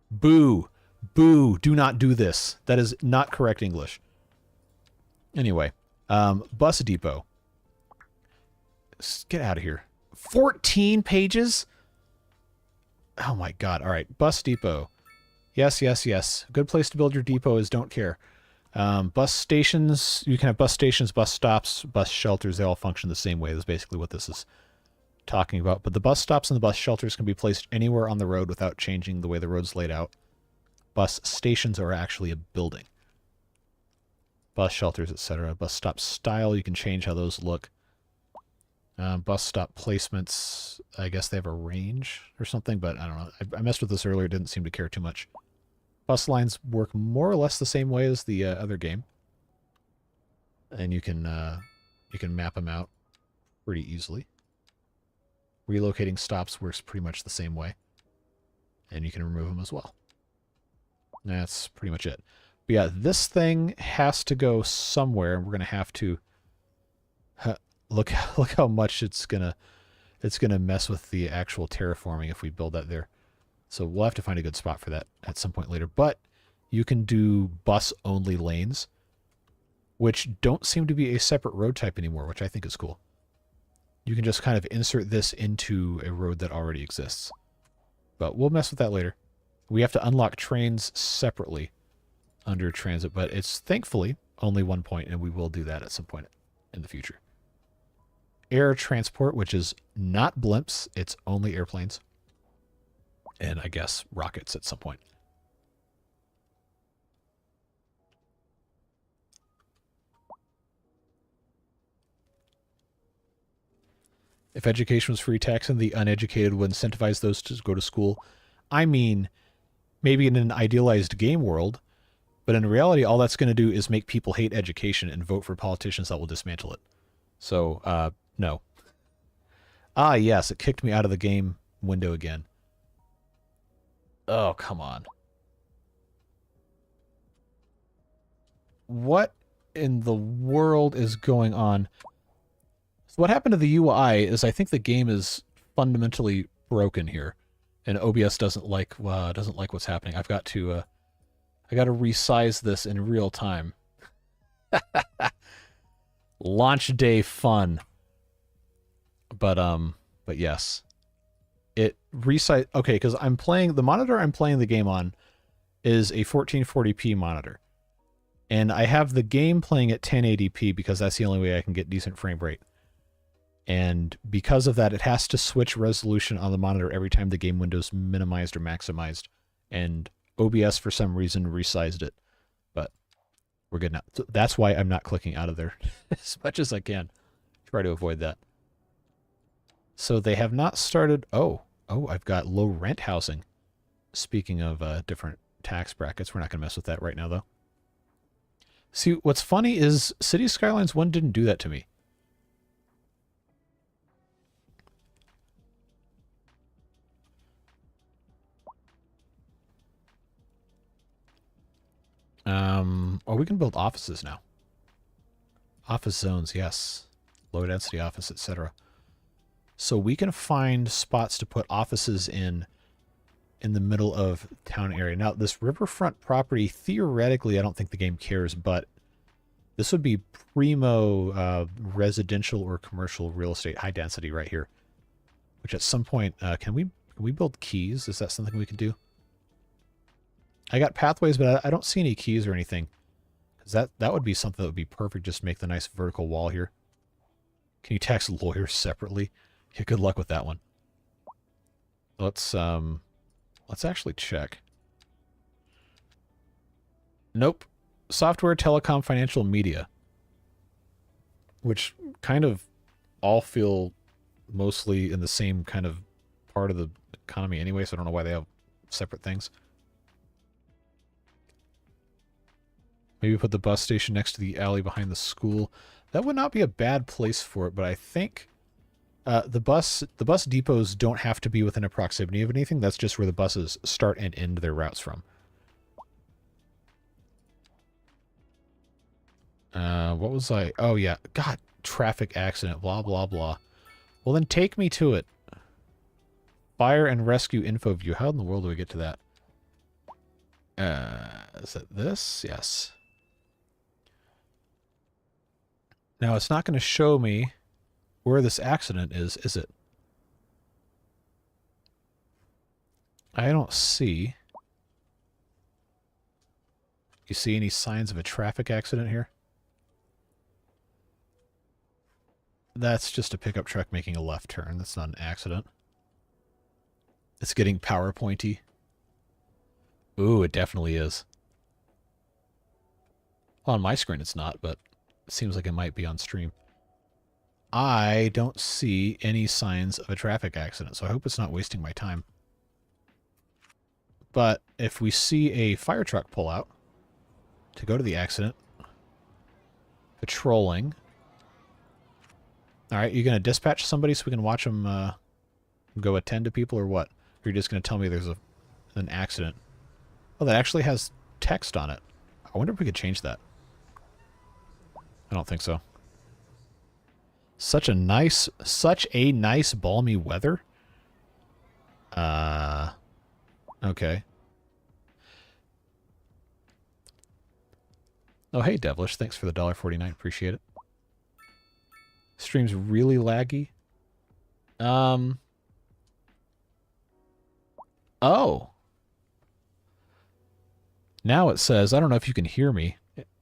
Boo. Boo. Do not do this. That is not correct English. Anyway. Bus depot. Get out of here. 14 pages? Oh my god. Alright. Bus depot. Yes, yes, yes. Good place to build your depot is don't care. Bus stations. You can have bus stations, bus stops, bus shelters. They all function the same way. That's basically what this is talking about. But the bus stops and the bus shelters can be placed anywhere on the road without changing the way the road's laid out. Bus stations are actually a building. Bus shelters, etc. Bus stop style, you can change how those look. Bus stop placements, I guess they have a range or something, but I don't know. I messed with this earlier, didn't seem to care too much. Bus lines work more or less the same way as the other game. And you can map them out pretty easily. Relocating stops works pretty much the same way. And you can remove them as well. That's pretty much it. But yeah, this thing has to go somewhere, and we're going to have to... Look how much it's gonna mess with the actual terraforming if we build that there. So we'll have to find a good spot for that at some point later. But you can do bus-only lanes, which don't seem to be a separate road type anymore, which I think is cool. You can just kind of insert this into a road that already exists. But we'll mess with that later. We have to unlock trains separately under transit, but it's thankfully only 1 point, and we will do that at some point in the future. Air transport, which is not blimps, it's only airplanes. And I guess rockets at some point. If education was free taxing, the uneducated would incentivize those to go to school. I mean, maybe in an idealized game world, but in reality, all that's going to do is make people hate education and vote for politicians that will dismantle it. So, no. Ah, yes, it kicked me out of the game window again. Oh, come on. What in the world is going on? So what happened to the UI is I think the game is fundamentally broken here, and OBS doesn't like what's happening. I got to resize this in real time. Launch day fun. But yes. It resize. Okay, because the monitor I'm playing the game on is a 1440p monitor. And I have the game playing at 1080p because that's the only way I can get decent frame rate. And because of that, it has to switch resolution on the monitor every time the game window's minimized or maximized. And OBS, for some reason, resized it. But we're good now. So that's why I'm not clicking out of there as much as I can. Try to avoid that. So they have not started... Oh, I've got low rent housing. Speaking of different tax brackets, we're not going to mess with that right now, though. See, what's funny is Cities Skylines 1 didn't do that to me. Oh, we can build offices now. Office zones, yes. Low density office, etc. So we can find spots to put offices in the middle of town area. Now, this riverfront property, theoretically, I don't think the game cares, but this would be primo residential or commercial real estate, high density right here. Which at some point, can we build keys? Is that something we can do? I got pathways, but I don't see any keys or anything. Because that would be something that would be perfect, just make the nice vertical wall here. Can you tax lawyers separately? Yeah, good luck with that one. Let's actually check. Nope. Software, telecom, financial, media. Which kind of all feel mostly in the same kind of part of the economy anyway, so I don't know why they have separate things. Maybe put the bus station next to the alley behind the school. That would not be a bad place for it, but I think the bus depots don't have to be within a proximity of anything. That's just where the buses start and end their routes from. What was I? Oh, yeah. God, traffic accident, blah, blah, blah. Well, then take me to it. Fire and rescue info view. How in the world do we get to that? Is it this? Yes. Now, it's not going to show me where this accident is it? I don't see. You see any signs of a traffic accident here? That's just a pickup truck making a left turn. That's not an accident. It's getting PowerPointy. Ooh, it definitely is. Well, on my screen it's not, but it seems like it might be on stream. I don't see any signs of a traffic accident, so I hope it's not wasting my time. But if we see a fire truck pull out to go to the accident, patrolling. All right, you going to dispatch somebody so we can watch them go attend to people or what? Or you're just going to tell me there's an accident? Oh, that actually has text on it. I wonder if we could change that. I don't think so. Such a nice balmy weather. Okay. Oh, hey, Devilish. Thanks for the $1.49. Appreciate it. Stream's really laggy. Oh. Now it says, I don't know if you can hear me,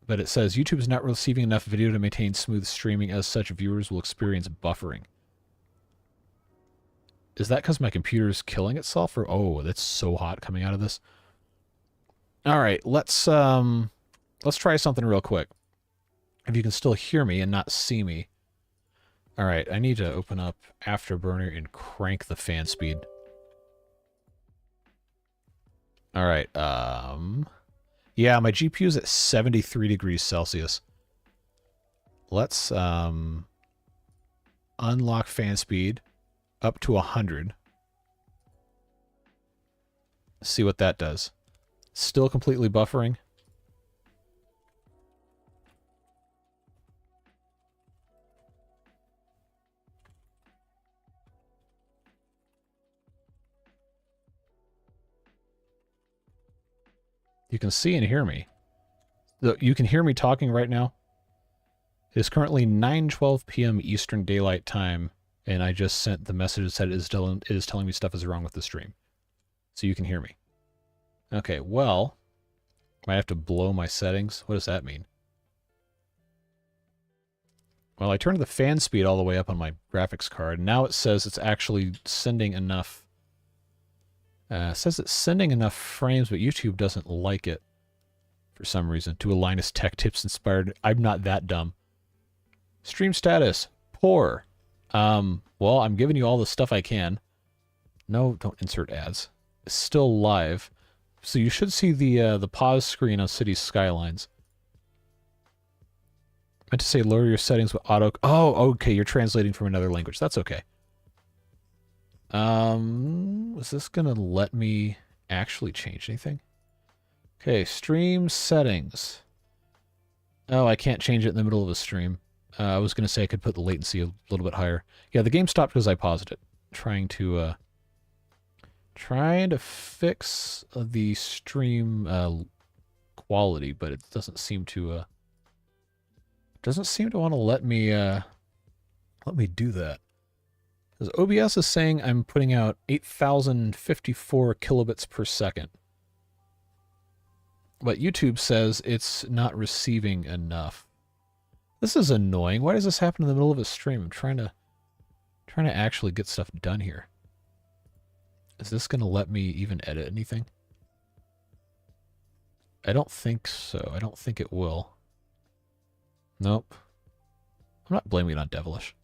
but it says YouTube is not receiving enough video to maintain smooth streaming. As such, viewers will experience buffering. Is that because my computer is killing itself? Or oh, that's so hot coming out of this. All right, let's try something real quick. If you can still hear me and not see me. All right, I need to open up Afterburner and crank the fan speed. All right, yeah, my GPU is at 73 degrees Celsius. Let's unlock fan speed up to 100. See what that does. Still completely buffering. You can see and hear me. You can hear me talking right now. It is currently 9:12 p.m. Eastern Daylight Time, and I just sent the message that said it is telling me stuff is wrong with the stream. So you can hear me. Okay, well, might have to blow my settings. What does that mean? Well, I turned the fan speed all the way up on my graphics card. Now it says it's actually sending enough. It says it's sending enough frames, but YouTube doesn't like it for some reason. To a Linus Tech Tips inspired. I'm not that dumb. Stream status, poor. Well, I'm giving you all the stuff I can. No, don't insert ads. It's still live. So you should see the pause screen on Cities Skylines. I meant to say lower your settings with auto. Oh, okay, you're translating from another language. That's okay. Is this gonna let me actually change anything? Okay, stream settings. Oh, I can't change it in the middle of a stream. I was going to say I could put the latency a little bit higher. Yeah, the game stopped because I paused it. Trying to fix the stream quality, but it doesn't seem to want to let me do that. Because OBS is saying I'm putting out 8,054 kilobits per second. But YouTube says it's not receiving enough. This is annoying. Why does this happen in the middle of a stream? I'm trying to actually get stuff done here. Is this going to let me even edit anything? I don't think so. I don't think it will. Nope. I'm not blaming it on Devilish.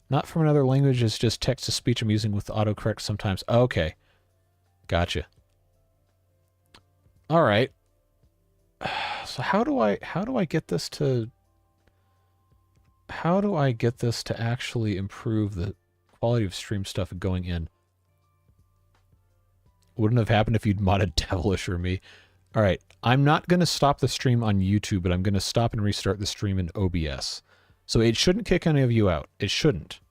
Not from another language, it's just text-to-speech I'm using with autocorrect sometimes. Okay. Gotcha. All right. So how do I get this to actually improve the quality of stream stuff going in? Wouldn't have happened if you'd modded Devilish or me. All right, I'm not going to stop the stream on YouTube, but I'm going to stop and restart the stream in OBS. So it shouldn't kick any of you out. It shouldn't.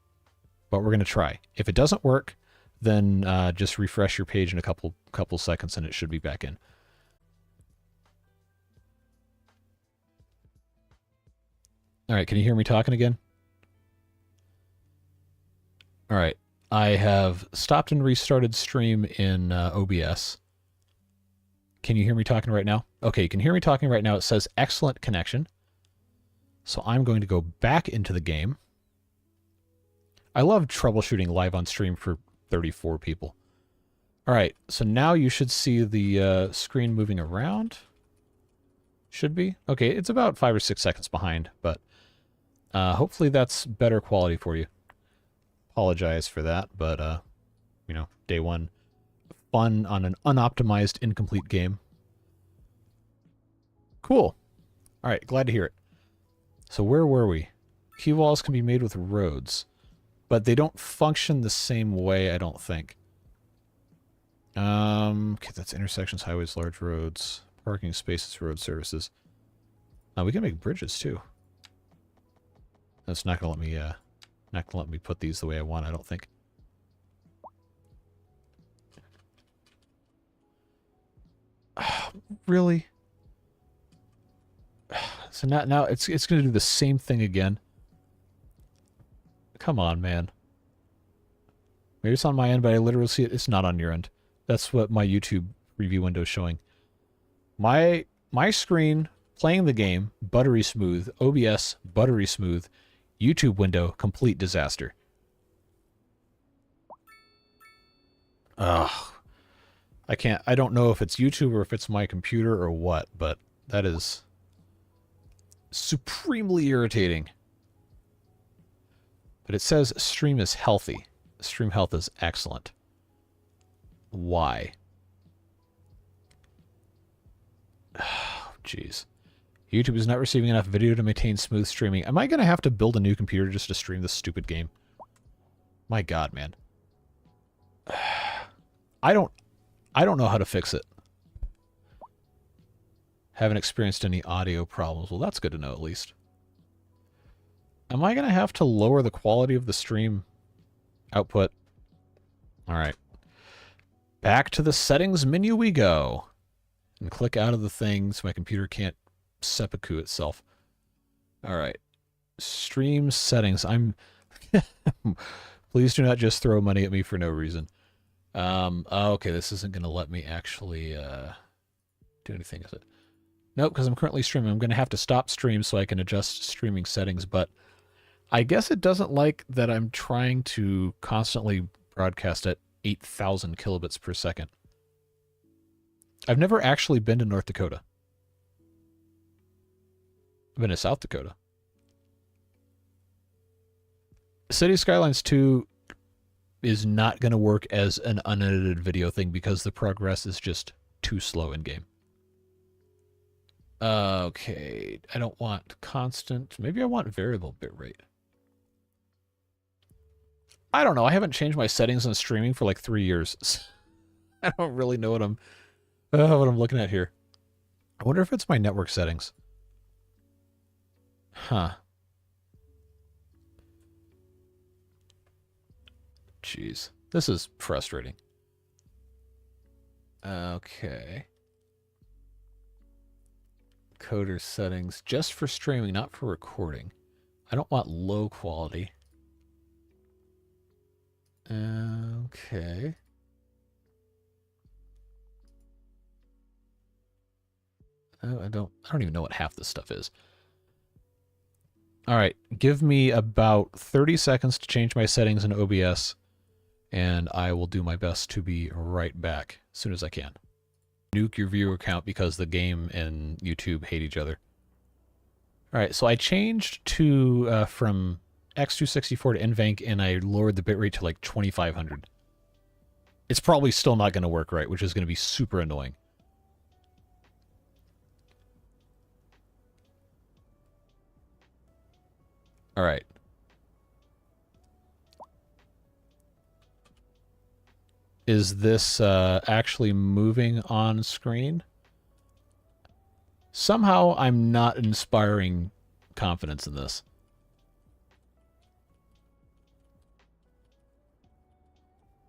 But we're going to try. If it doesn't work, then just refresh your page in a couple seconds and it should be back in. All right, can you hear me talking again? All right, I have stopped and restarted stream in OBS. Can you hear me talking right now? Okay, you can hear me talking right now. It says excellent connection. So I'm going to go back into the game. I love troubleshooting live on stream for 34 people. All right, so now you should see the screen moving around. Should be. Okay, it's about 5 or 6 seconds behind, but hopefully that's better quality for you. Apologize for that, but, you know, day one. Fun on an unoptimized, incomplete game. Cool. All right, glad to hear it. So where were we? Key walls can be made with roads, but they don't function the same way, I don't think. Okay, that's intersections, highways, large roads, parking spaces, road services. We can make bridges too. That's not gonna let me put these the way I want, I don't think. Really? So now it's going to do the same thing again. Come on, man. Maybe it's on my end, but I literally see it. It's not on your end. That's what my YouTube review window is showing. My screen playing the game, buttery smooth. OBS, buttery smooth. YouTube window, complete disaster. Ugh. I don't know if it's YouTube or if it's my computer or what, but that is supremely irritating. But it says stream is healthy. Stream health is excellent. Why? Oh, jeez. YouTube is not receiving enough video to maintain smooth streaming. Am I going to have to build a new computer just to stream this stupid game? My God, man. I don't know how to fix it. Haven't experienced any audio problems. Well, that's good to know at least. Am I going to have to lower the quality of the stream output? All right. Back to the settings menu we go. And click out of the thing so my computer can't seppuku itself. All right. Stream settings. Please do not just throw money at me for no reason. Okay, this isn't going to let me actually do anything, is it? Nope, because I'm currently streaming. I'm going to have to stop stream so I can adjust streaming settings, but I guess it doesn't like that I'm trying to constantly broadcast at 8,000 kilobits per second. I've never actually been to North Dakota. I've been to South Dakota. Cities Skylines 2 is not going to work as an unedited video thing because the progress is just too slow in game. Okay, I don't want constant. Maybe I want variable bitrate. I don't know. I haven't changed my settings on streaming for like 3 years. I don't really know what I'm looking at here. I wonder if it's my network settings. Huh. Jeez. This is frustrating. Okay. Coder settings. Just for streaming, not for recording. I don't want low quality. Okay. Oh, I don't even know what half this stuff is. All right, give me about 30 seconds to change my settings in OBS, and I will do my best to be right back as soon as I can. Nuke your viewer count because the game and YouTube hate each other. All right, so I changed to from X264 to NVENC, and I lowered the bitrate to like 2500. It's probably still not going to work right, which is going to be super annoying. All right. Is this actually moving on screen? Somehow I'm not inspiring confidence in this.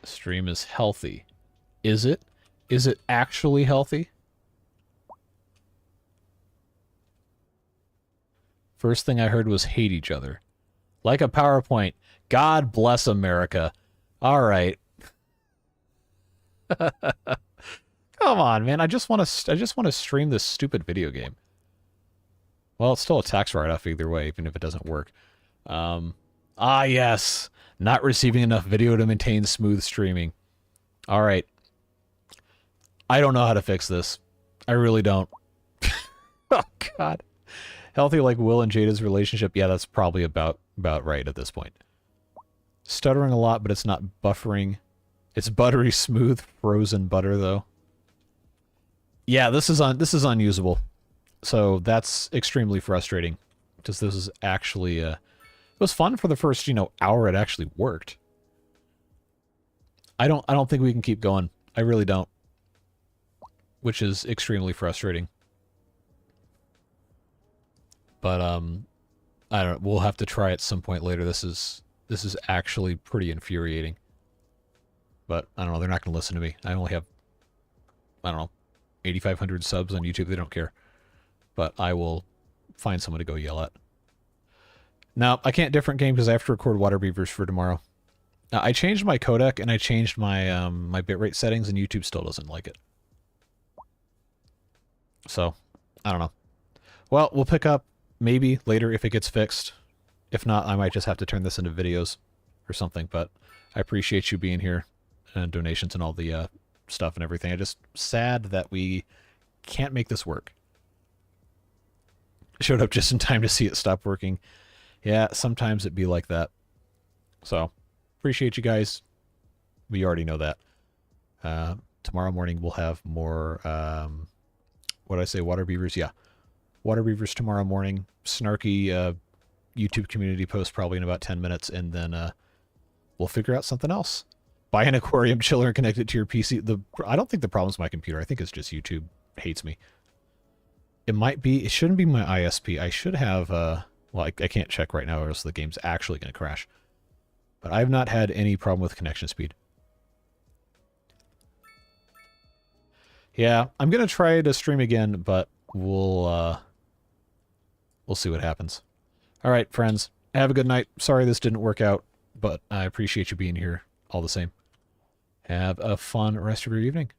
Stream is healthy. Is it? Is it actually healthy? First thing I heard was hate each other. Like a PowerPoint. God bless America. All right. Come on, man. I just want to stream this stupid video game. Well, it's still a tax write-off either way, even if it doesn't work. Yes. Not receiving enough video to maintain smooth streaming. All right. I don't know how to fix this. I really don't. Oh, God. Healthy like Will and Jada's relationship. Yeah, that's probably about right at this point. Stuttering a lot, but it's not buffering. It's buttery smooth frozen butter though. Yeah, this is unusable. So that's extremely frustrating. Because this is actually it was fun for the first, hour it actually worked. I don't think we can keep going. I really don't. Which is extremely frustrating. But I don't know, we'll have to try at some point later. This is actually pretty infuriating. But I don't know, they're not going to listen to me. I only have, I don't know, 8,500 subs on YouTube. They don't care. But I will find someone to go yell at. Now, I can't different game because I have to record Water Beavers for tomorrow. Now, I changed my codec and I changed my my bitrate settings, and YouTube still doesn't like it. So, I don't know. Well, we'll pick up maybe later if it gets fixed. If not, I might just have to turn this into videos or something. But I appreciate you being here and donations and all the stuff and everything. I'm just sad that we can't make this work. Showed up just in time to see it stop working. Yeah, sometimes it'd be like that. So, appreciate you guys. We already know that. Tomorrow morning we'll have more, what did I say, Water Beavers? Yeah. Water Beavers tomorrow morning. Snarky YouTube community post probably in about 10 minutes, and then we'll figure out something else. Buy an aquarium chiller and connect it to your PC. I don't think the problem's my computer. I think it's just YouTube hates me. It might be. It shouldn't be my ISP. I should have, well, I can't check right now or else the game's actually going to crash. But I've not had any problem with connection speed. Yeah, I'm going to try to stream again, but we'll see what happens. All right, friends. Have a good night. Sorry this didn't work out, but I appreciate you being here all the same. Have a fun rest of your evening.